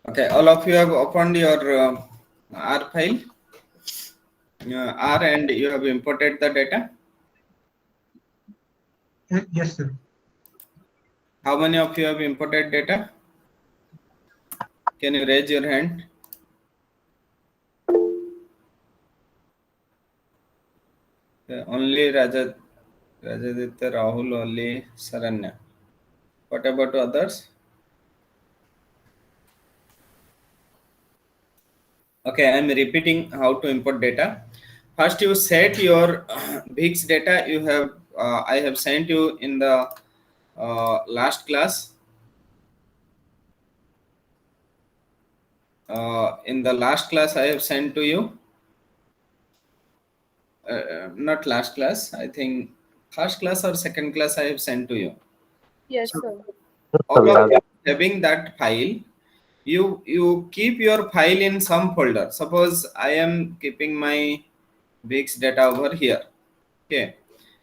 Okay, all of you have opened your R file, R, and you have imported the data. Yes, sir. How many of you have imported data? Can you raise your hand? Only Rajaditya, Rahul, only Saranya. What about others? Okay, I'm repeating how to import data. First, you set your VIX data. You have I have sent you in the last class. In the last class, I have sent to you. Not last class. I think first class or second class. I have sent to you. Yes, So sir. all of you having that file, you keep your file in some folder. Suppose I am keeping my VIX data over here. Okay,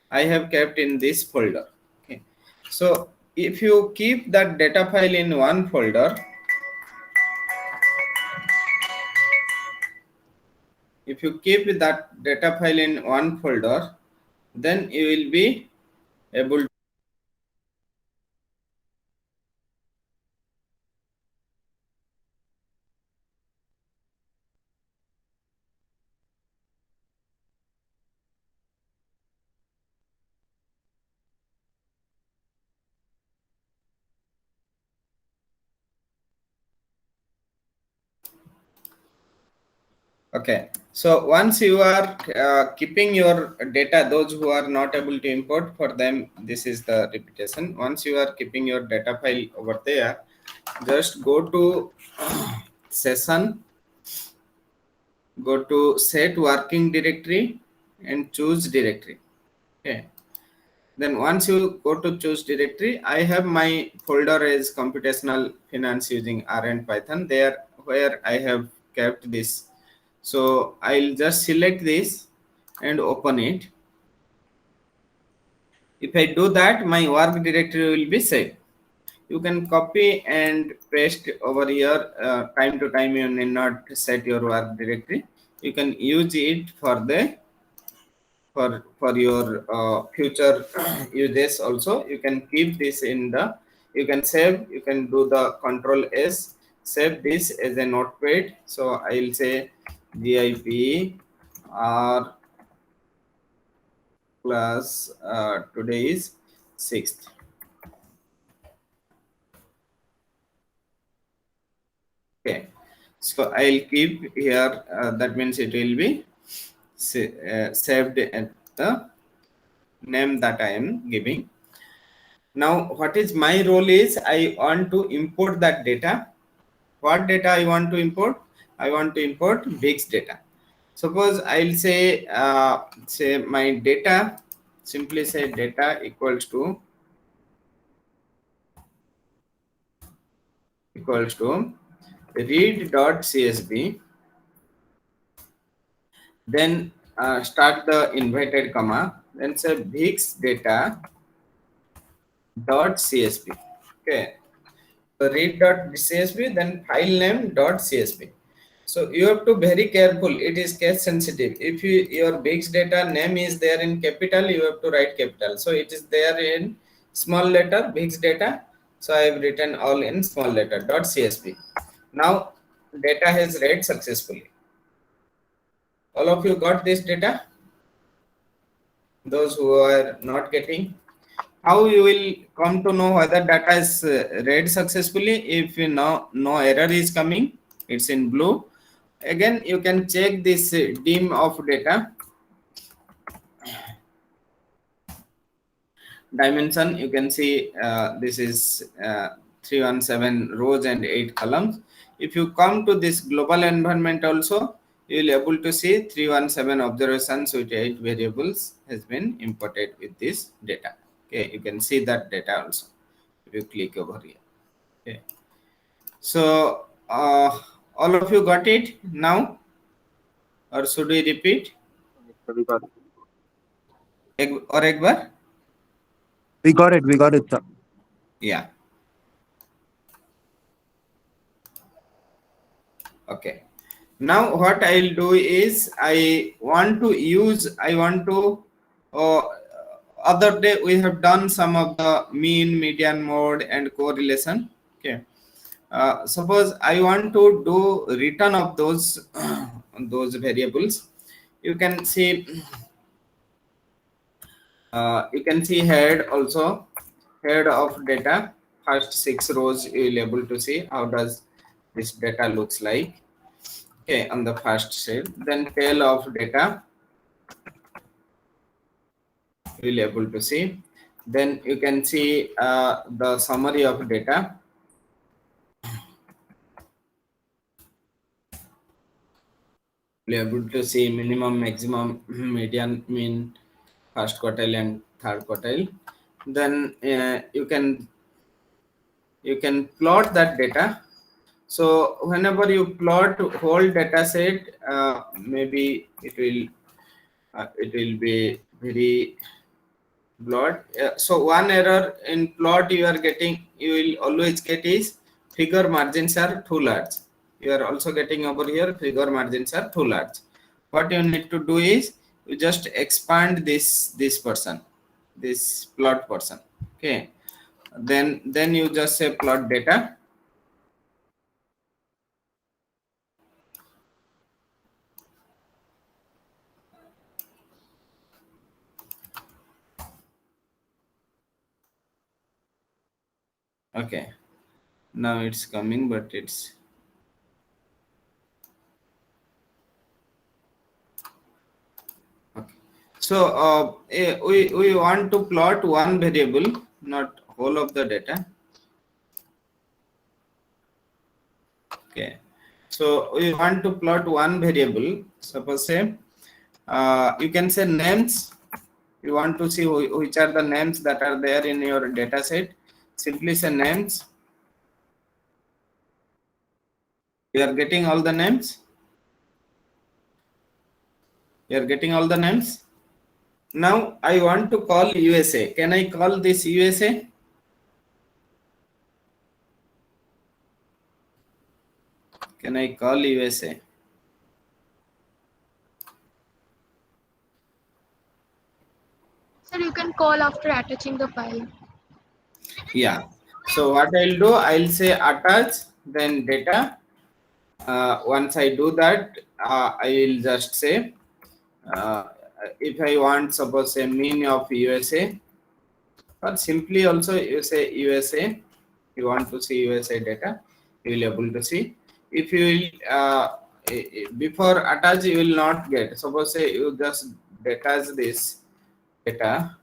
I have kept in this folder. Okay, so if you keep that data file in one folder, if you keep that data file in one folder, then you will be able to okay. So once you are keeping your data, those who are not able to import, for them this is the repetition. Once you are keeping your data file over there, just go to session, go to set working directory and choose directory. Okay. Then once you go to choose directory, I have my folder as computational finance using R and Python there where I have kept this. So I'll just select this and open it. If I do that, my work directory will be saved. You can copy and paste over here. Time to time you need not set your work directory. You can use it for the for your future uses also. You can keep this in the, you can save, you can do the control S, save this as a notepad. So I'll say GIP R plus today is 6th. Okay, so I'll keep here, that means it will be saved at the name that I am giving. Now what is my role is I want to import that data. What data I want to import? I want to import VIX data. Suppose I'll say say my data, simply say data equals to read.csv, then start the inverted comma, then say VIX data dot csv. Okay, so read.csv, then file name .csv. So you have to very careful. It is case sensitive. If your VIX data name is there in capital, you have to write capital. So it is there in small letter VIX data. So I have written all in small letter .csv. Now data has read successfully. All of you got this data? Those who are not getting, how you will come to know whether data is read successfully? If you know no error is coming, it's in blue. Again you can check this dim of data dimension. You can see this is 317 rows and 8 columns. If you come to this global environment also, you will able to see 317 observations with 8 variables has been imported with this data. Okay, you can see that data also if you click over here. Okay, so all of you got it now, or should we repeat? We got it. Or एक बार? We got it. We got it, sir. Yeah. Okay. Now what I'll do is I want to other day we have done some of the mean, median, mode and correlation. Okay. Suppose I want to do return of those those variables. You can see head also, head of data. First 6 rows you will able to see how does this data looks like. Okay, on the first cell. Then tail of data you will able to see. Then you can see the summary of data. You will able to see minimum, maximum, median, mean, first quartile and third quartile. Then you can plot that data. So whenever you plot whole data set, maybe it will be very blurred. So one error in plot you are getting, you will always get is figure margins are too large. You are also getting over here figure margins are too large. What you need to do is you just expand this person, this plot person. Okay. Then you just say plot data. Okay. Now it's coming, but it's okay. So we want to plot one variable, not whole of the data. Okay. So we want to plot one variable. Suppose say you can say names. You want to see which are the names that are there in your data set. Simply say names. You are getting all the names. You are getting all the names. Now I want to call USA. Can I call this USA? Can I call USA? Sir, you can call after attaching the file. Yeah. So what I'll do, I'll say attach, then data. Once I do that, I will just say if I want, suppose a mean of USA, or simply also you say USA. You want to see USA data, you will able to see. If you will before attach, you will not get. Suppose say you just detach this data.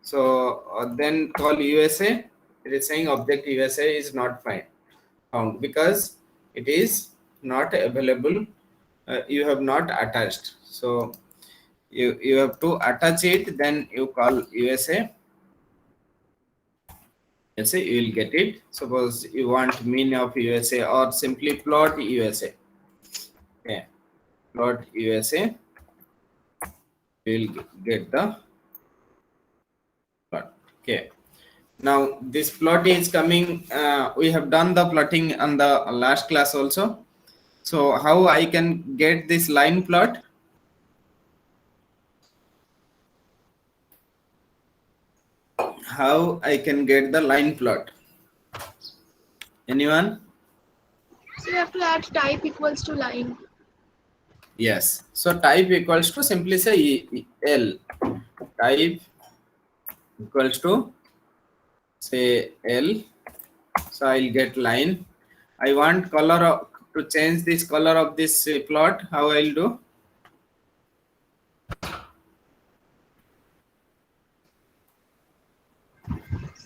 So then call USA. It is saying object USA is not found because it is not available. You have not attached. So you have to attach it. Then you call USA. USA, you will get it. Suppose you want mean of USA or simply plot USA. Okay, plot USA. You will get the plot. Okay. Now this plot is coming. We have done the plotting on the last class also. So how I can get this line plot? How I can get the line plot? Anyone? So you have to add type equals to line. Yes. So type equals to simply say L. Type equals to say L. So I'll get line. I want color to change this color of this plot. How I'll do?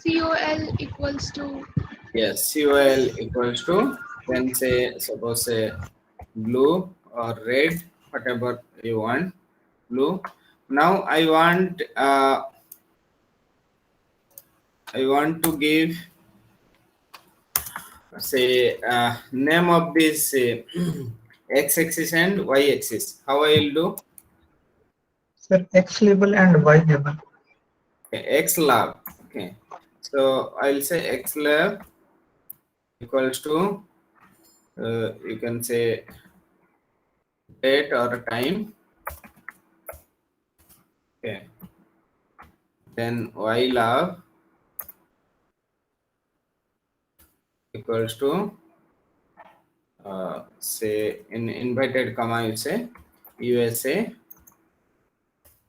COL equals to. Yes, COL equals to, then say suppose say blue or red, whatever you want, blue. Now I want to give say name of this x-axis and y-axis. How I will do? Sir, X label and Y label. Okay, x lab. Okay, so I'll say x lab equals to You can say date or time. Okay. Then while of equals to say in inverted comma you say USA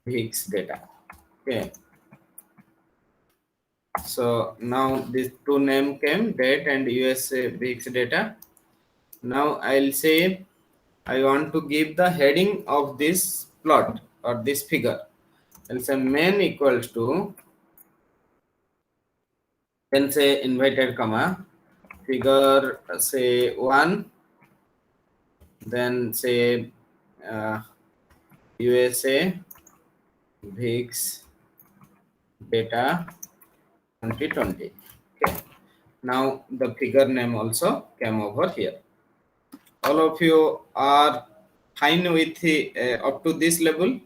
weeks data. Okay. So now these two name came date and USA weeks data. Now I'll say I want to give the heading of this plot or this figure. I'll say main equals to, then say inverted comma figure say 1, then say USA weeks data 2020. Okay. Now the figure name also came over here. All of you are fine with up to this level?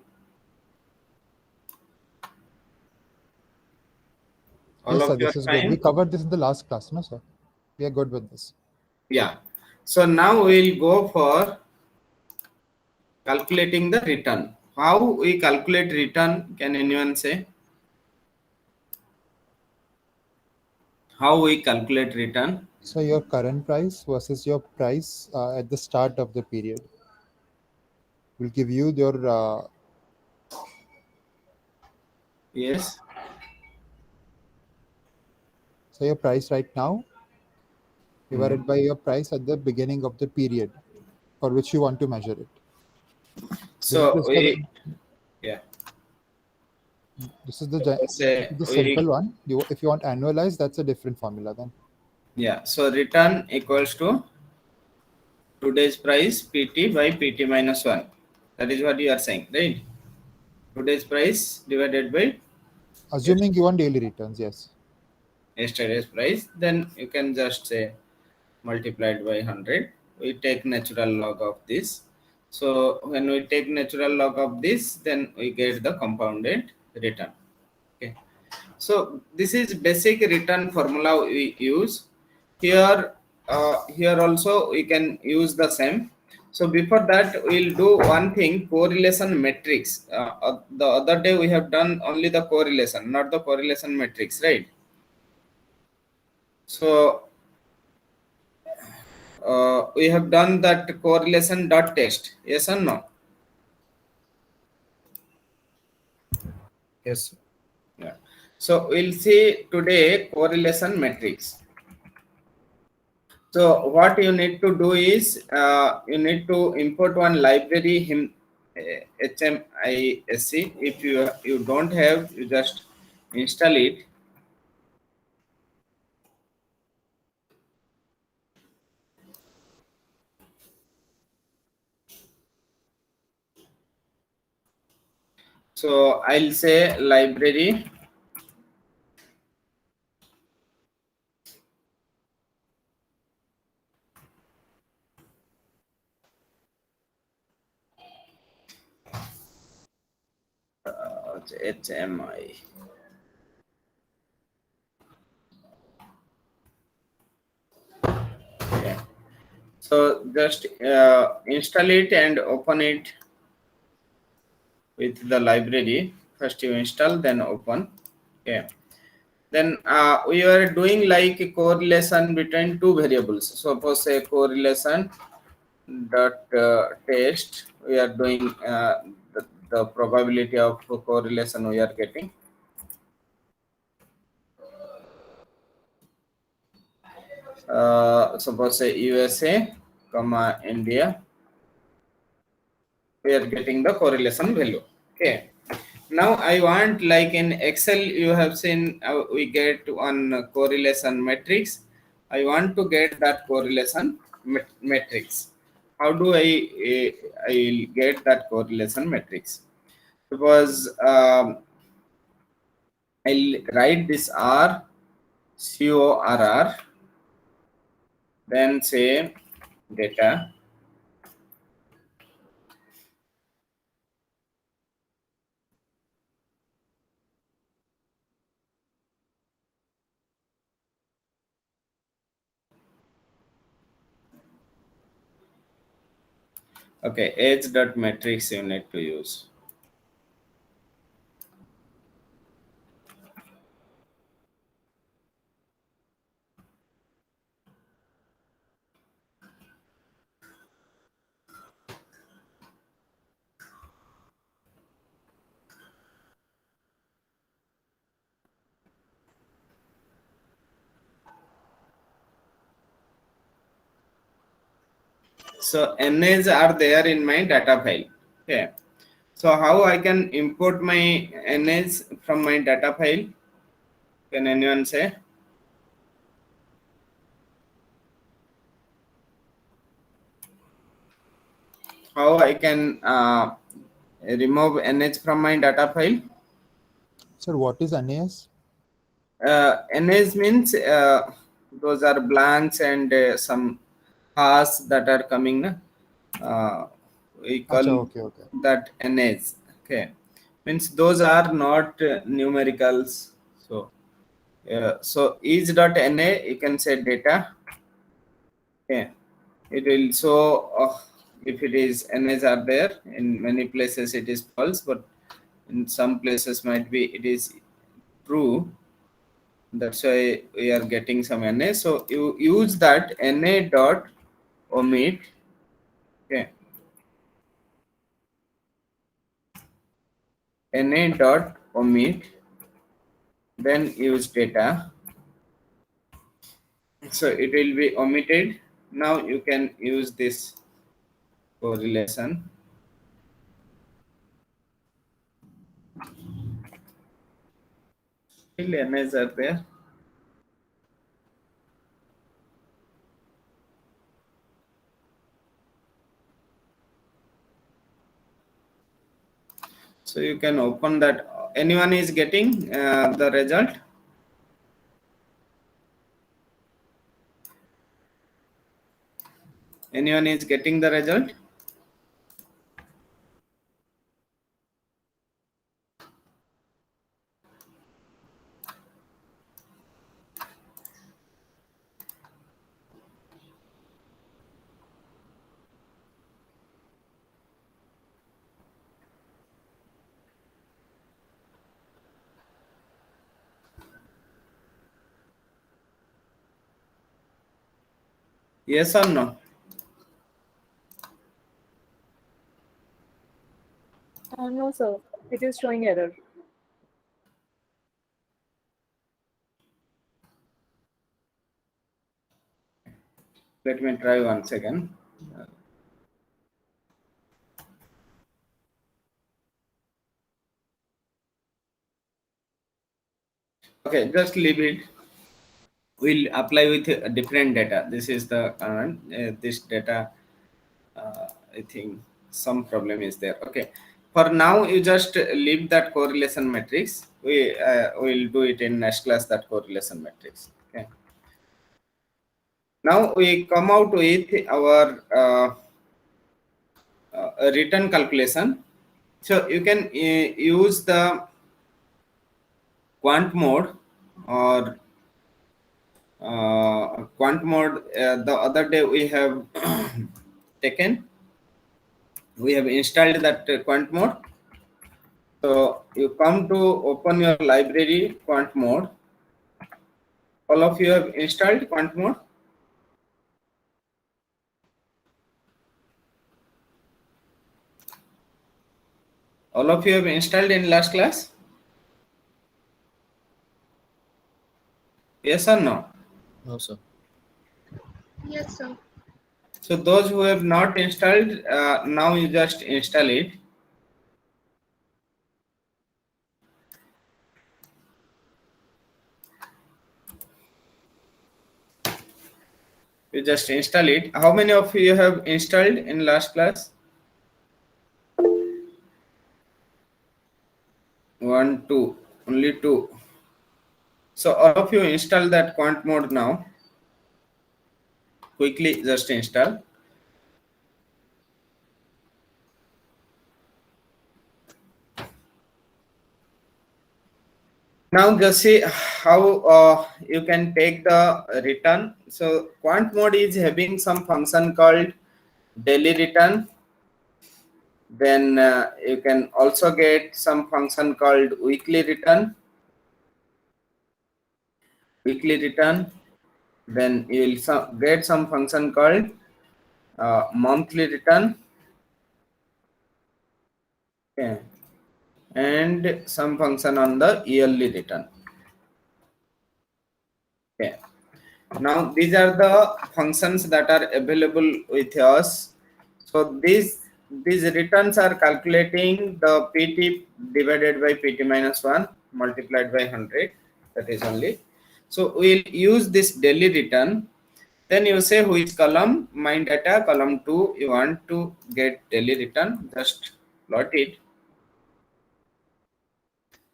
All Yes, of sir, you are this is good. We fine? covered this in the last class, no, sir? We are good with this. Yeah. So now we'll go for calculating the return. How we calculate return? Can anyone say? How we calculate return? So your current price versus your price at the start of the period will give you your Yes. so your price right now divided by your price at the beginning of the period for which you want to measure it. So This is the we, yeah. this is the Say simple we, one. If you want annualized, that's a different formula then. yeah. So return equals to today's price PT by PT minus 1. That is what you are saying, right? Today's price divided by Assuming you want daily returns, yes. yesterday's price, then you can just say multiplied by 100. We take natural log of this. So when we take natural log of this, then we get the compounded return. Okay. So this is basic return formula we use. Here, here also we can use the same. So before that, we'll do one thing: correlation matrix. The other day we have done only the correlation, not the correlation matrix, right? So we have done that correlation dot test. Yes or no? Yes. Yeah. So we'll see today correlation matrix. So what you need to do is you need to import one library HMISC. If you don't have, you just install it. So I'll say library HMI. Okay. So just install it and open it with the library. First you install, then open. Okay. Then we are doing like a correlation between two variables. Suppose say correlation dot test. We are doing the probability of correlation we are getting. Suppose say USA, comma India. We are getting the correlation value. Okay. Now I want, like in Excel you have seen we get one correlation matrix. I want to get that correlation matrix. How do I will get that correlation matrix? Because I'll write this R CORR, then say data. Okay, age dot matrix you need to use. So NAs are there in my data file. Okay. So how I can import my NAs from my data file? Can anyone say? How I can remove NH from my data file? Sir, what is NAS? NAs means those are blanks and some hash that are coming. We call Acha, okay, okay. that NAs. Okay, means those are not numericals. So each dot NA you can say data. Okay, it will show if it is NAs are there. In many places it is false, but in some places might be it is true. That's why we are getting some NA. So you use that NA dot omit. Okay, NA dot omit, then use data. So it will be omitted. Now you can use this correlation. Still NAs are there. So you can open that. Anyone is getting the result? Anyone is getting the result? Yes or no? No, sir. It is showing error. Let me try once again. Okay, just leave it. We'll apply with a different data. This is the current. This data, I think some problem is there. Okay. For now, you just leave that correlation matrix. We will do it in next class. That correlation matrix. Okay. Now we come out with our return calculation. So you can use the quant mode or quant mode. The other day we have taken. We have installed that quant mode. So you come to open your library quant mode. All of you have installed quant mode. All of you have installed in last class? Yes or no? No, sir. Yes, sir. So those who have not installed, now you just install it. You just install it. How many of you have installed in last class? 1, 2, only 2. So all of you install that quant mode now. Quickly just install. Now just see how you can take the return. So quant mode is having some function called daily return Then you can also get some function called weekly return. Then you will get some function called monthly return. Okay, and some function on the yearly return. Okay, now these are the functions that are available with us. So these returns are calculating the pt divided by pt minus 1 multiplied by 100, that is only. So we'll use this daily return. Then you say which column, mine data column 2 you want to get daily return, just plot it.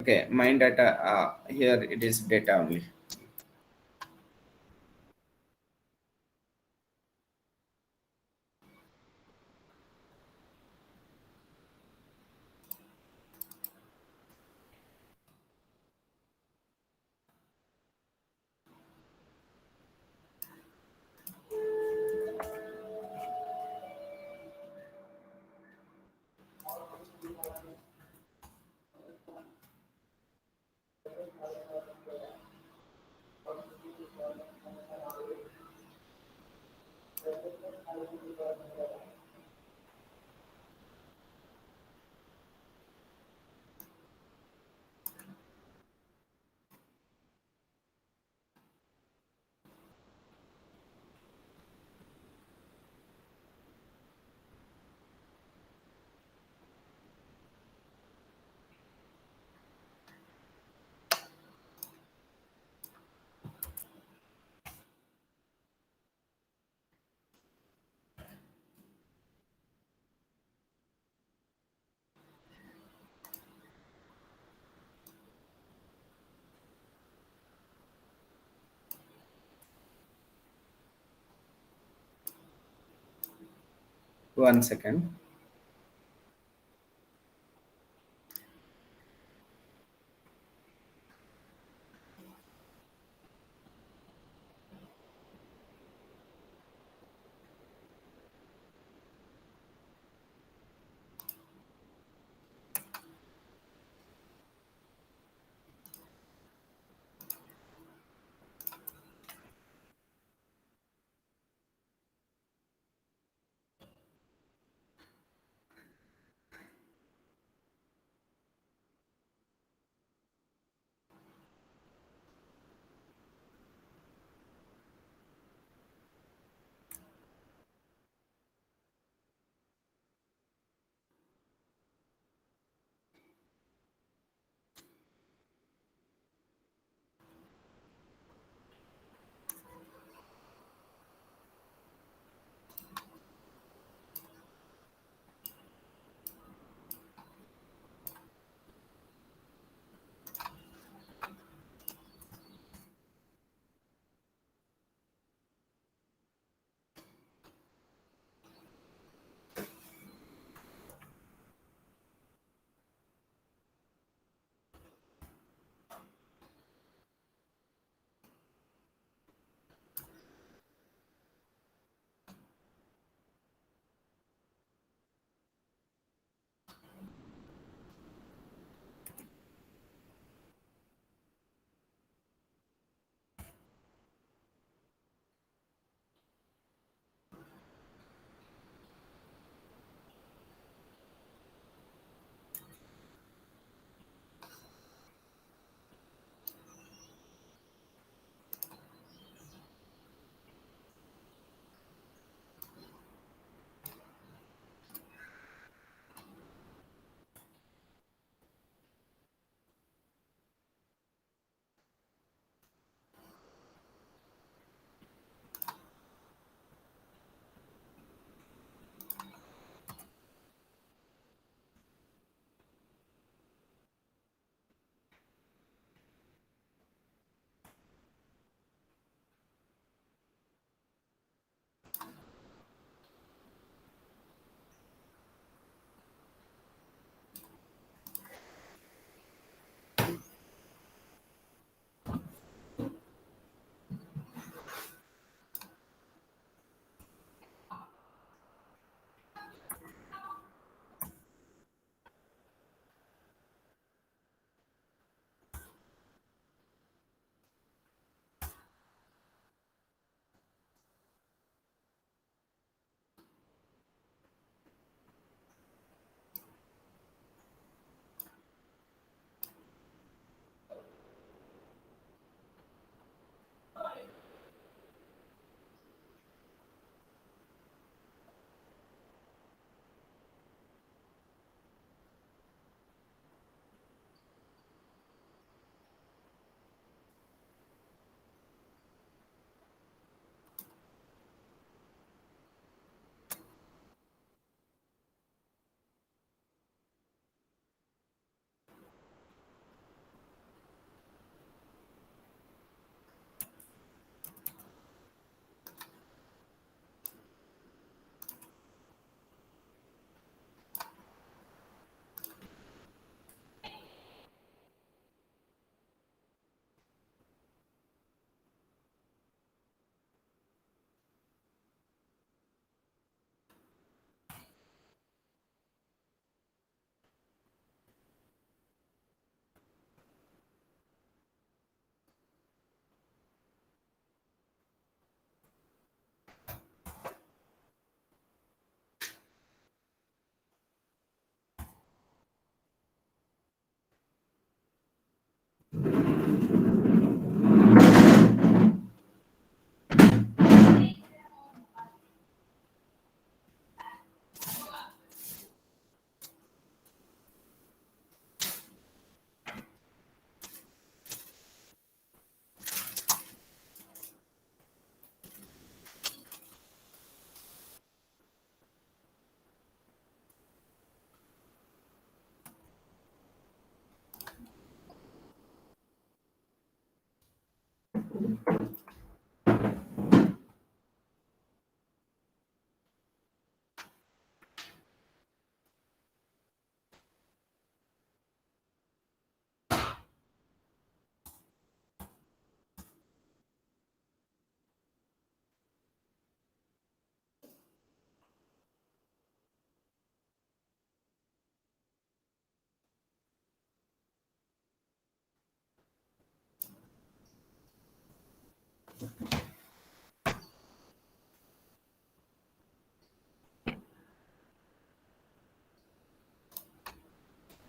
Okay, mine data, here it is data only. One second.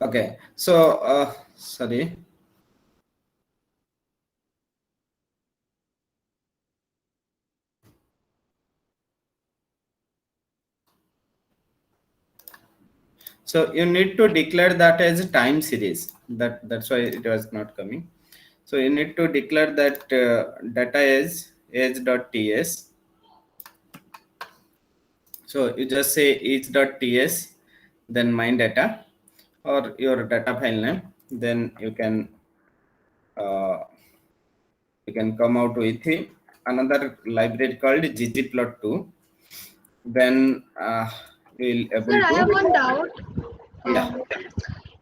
Okay, so sorry. So you need to declare that as a time series. That's why it was not coming. So you need to declare that data is age.ts. So you just say age.ts, then mine data or your data file name. Then uh, you can come out with another library called ggplot2. Then we'll able Sir, I to, have one doubt. yeah.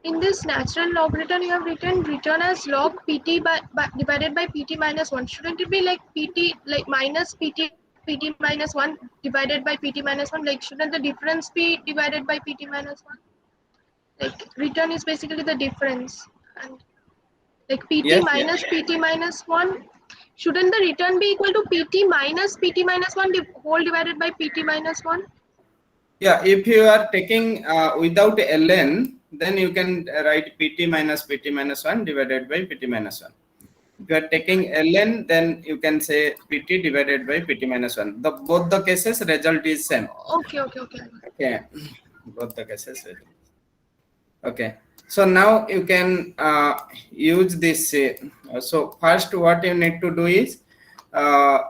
In this natural log return, you have written return as log pt by divided by pt minus 1. Shouldn't it be like pt like minus pt minus 1 divided by pt minus 1? Like shouldn't the difference be divided by pt minus 1? Like return is basically the difference, and like pt Yes, yes. minus pt minus 1. Shouldn't the return be equal to pt minus 1 whole divided by pt minus 1? Yeah, if you are taking without ln, then you can write pt minus 1 divided by pt minus 1. If you are taking ln, then you can say pt divided by pt minus 1. The both the cases result is same. Okay. Okay, both the cases result. Okay, so now you can use this. So first, what you need to do is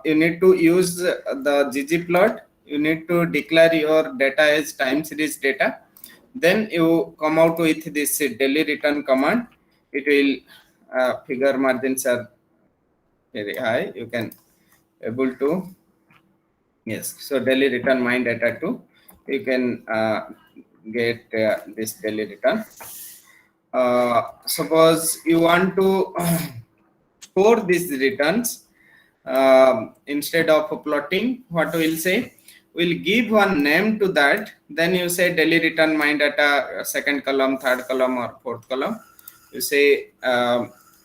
you need to use the ggplot. You need to declare your data as time series data. Then you come out with this daily return command. It will figure margins are very high. You can able to, yes. So daily return mine data too. You can get this daily return. Suppose you want to store these returns, instead of plotting, what we'll say, we'll give one name to that. Then you say daily return my data, second column, third column, or fourth column. You say,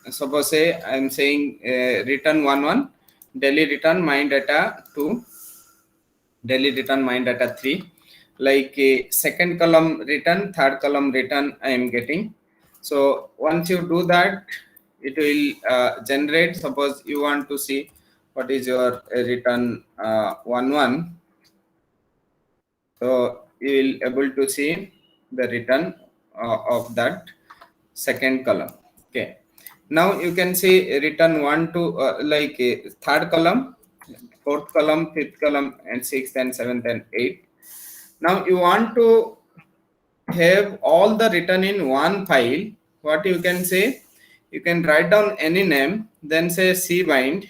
suppose say I'm saying return 1 daily return my data 2, daily return my data 3, like second column return, third column return I am getting. So once you do that, it will generate. Suppose you want to see what is your return 1 so you will able to see the return of that second column. Okay, now you can see return 1 to like third column, fourth column, fifth column, and sixth and seventh and eighth. Now you want to have all the return in one file. What you can say, you can write down any name, then say cbind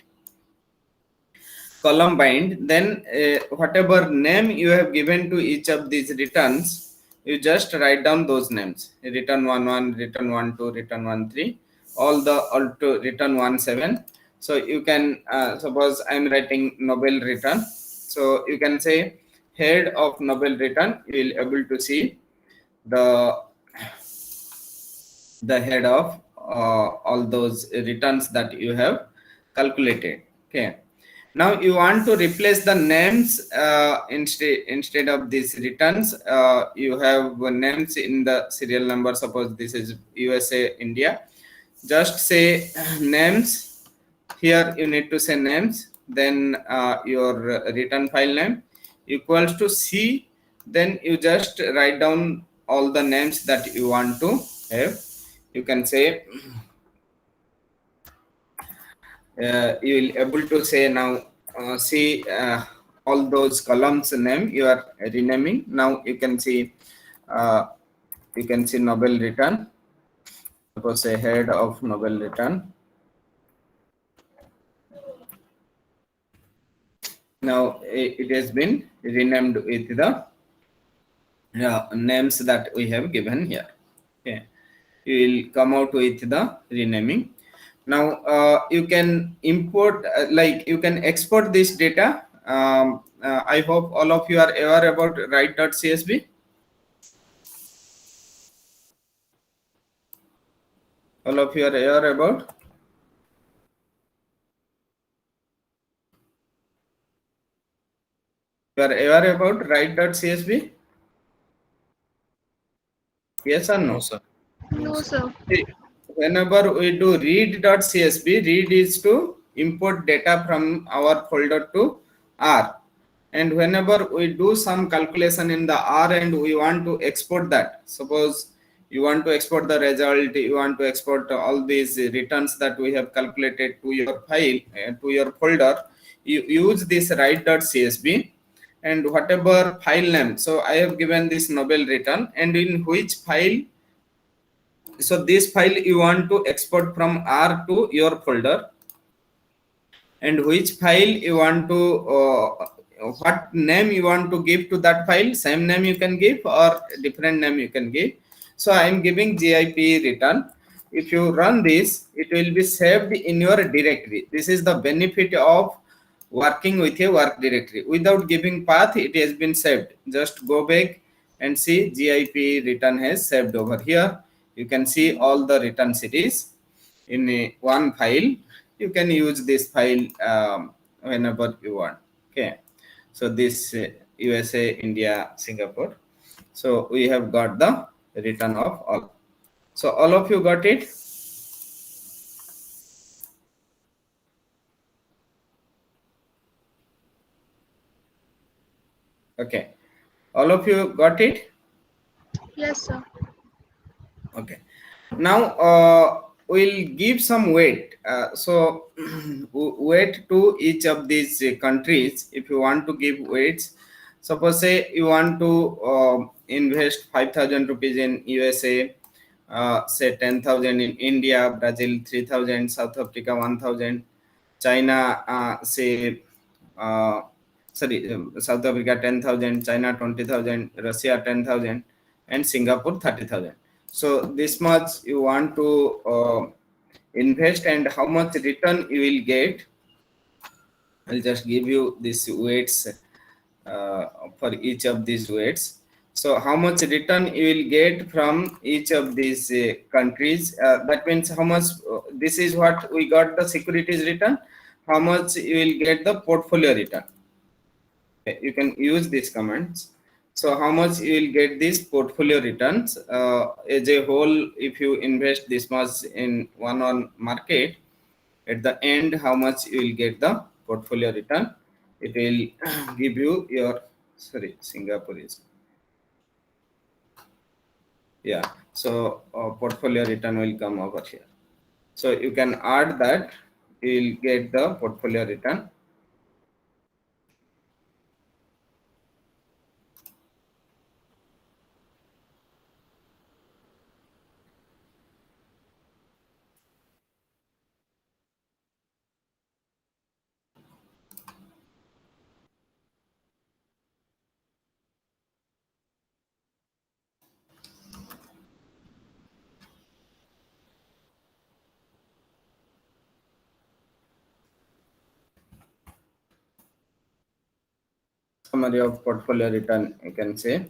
column bind, then whatever name you have given to each of these returns, you just write down those names: return 1 return 1 2, return 1 3, all to return 1 7. So you can suppose I'm writing Nobel return, so you can say head of Nobel return. You will able to see the head of all those returns that you have calculated. Okay, now you want to replace the names, instead of these returns, you have names in the serial number. Suppose this is USA India, just say names. Here you need to say names, then your return file name equals to C. Then you just write down all the names that you want to have. You can say you will able to say now see all those columns name you are renaming. Now uh, you can see Nobel return. Suppose say head of Nobel return. Now it has been renamed with the names that we have given here. Okay, you will come out with the renaming. Now you can import like you can export this data. I hope all of you are aware about write.csv. All of you are aware about? You are aware about write.csv? Yes or No, no? sir. No, sir. See, whenever we do read.csv, read is to import data from our folder to R. And whenever we do some calculation in the R and we want to export that, suppose you want to export the result, you want to export all these returns that we have calculated to your file, to your folder, you use this write.csv and whatever file name. So I have given this Nobel return, and in which file, so this file you want to export from R to your folder, and which file you want to what name you want to give to that file, same name you can give or different name you can give. So I am giving GIP return. If you run this, it will be saved in your directory. This is the benefit of working with a work directory. Without giving path, it has been saved. Just go back and see GIP return has saved over here. You can see all the return series in one file. You can use this file whenever you want. Okay, so this USA, India, Singapore. So we have got the return of all. So all of you got it? Okay, all of you got it? Yes, sir. Okay, now we'll give some weight. So weight to each of these countries. If you want to give weights, suppose say you want to invest 5,000 rupees in USA, say 10,000 in India, Brazil 3,000, South Africa 1,000, China uh, South Africa 10,000, China 20,000, Russia 10,000, and Singapore 30,000. So this much you want to invest, and how much return you will get. I'll just give you these weights for each of these weights. So how much return you will get from each of these countries. That means how much, this is what we got the securities return. How much you will get the portfolio return. You can use these commands. So how much you will get these portfolio returns as a whole. If you invest this much in one market, at the end how much you will get the portfolio return. It will give you your, sorry, Singapore is, yeah. So portfolio return will come over here. So you can add that, you will get the portfolio return. Summary of portfolio return, you can say.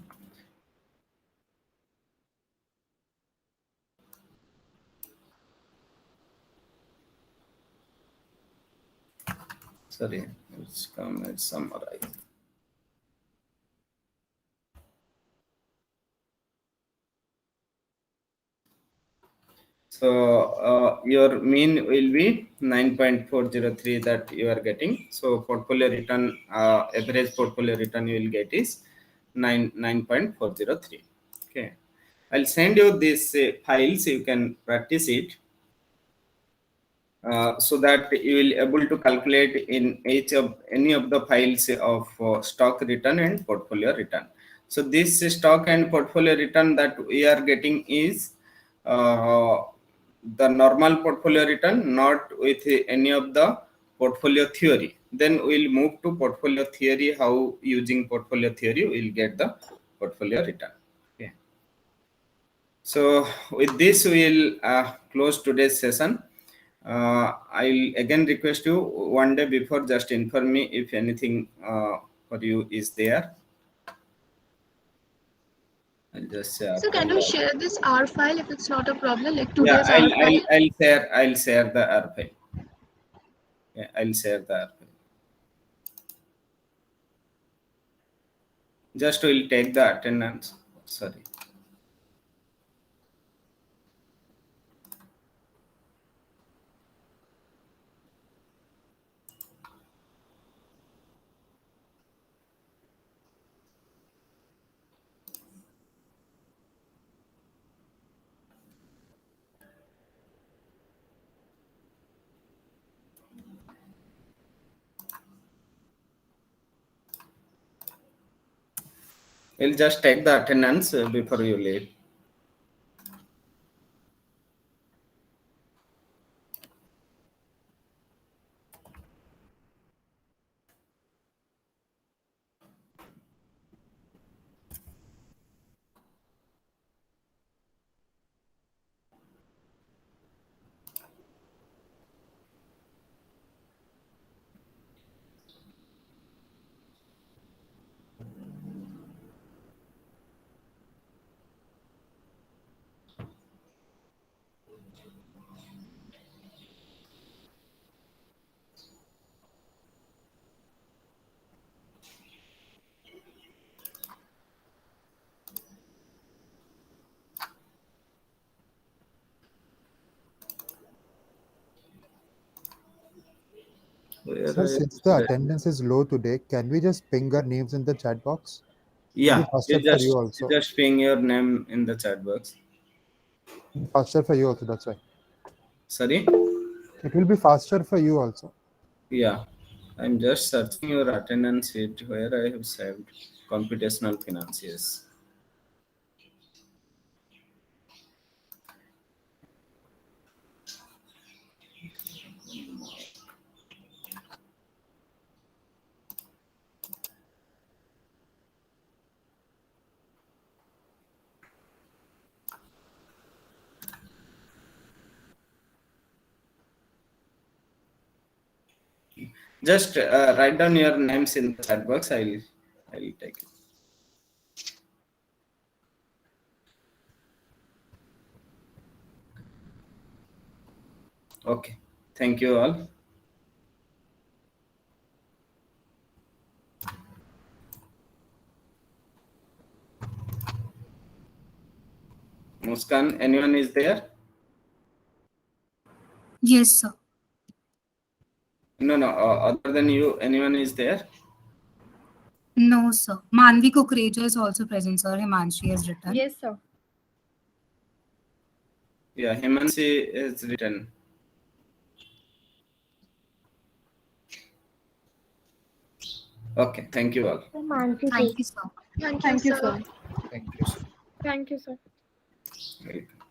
Sorry, it's come as summarize. So your mean will be 9.403 that you are getting. So portfolio return, average portfolio return you will get is 9.403. Okay, I'll send you these files. You can practice it. So that you will able to calculate in each of any of the files of stock return and portfolio return. So this stock and portfolio return that we are getting is the normal portfolio return, not with any of the portfolio theory. Then we'll move to portfolio theory. How using portfolio theory we'll get the portfolio return. Okay. So with this we'll close today's session. I'll again request you one day before, just inform me if anything for you is there. I'll just say. So can you share this R file if it's not a problem, like Yeah, today's R file? I'll share the R file. Yeah, I'll share the R file. Just we'll take the attendance. Sorry. We'll just take the attendance before you leave. Sir, since the attendance is low today, can we just ping our names in the chat box? It'll be Yeah, faster for you you also. just ping your name in the chat box. Faster for you also, that's why. Sorry? It will be faster for you also. Yeah, I'm just searching your attendance sheet where I have saved computational finance. Yes. Just write down your names in the chat box. I'll take it. Okay. Thank you all. Muskan, anyone is there? Yes, sir. No. Other than you, anyone is there? No, sir. Manvi Kukreja is also present, sir. Himanshi has written. Yes, sir. Yeah, Himanshi is written. Okay. Thank you all. Thank you, sir. Thank you, Thank you, sir. sir. Thank you, sir. Thank you, sir. Welcome.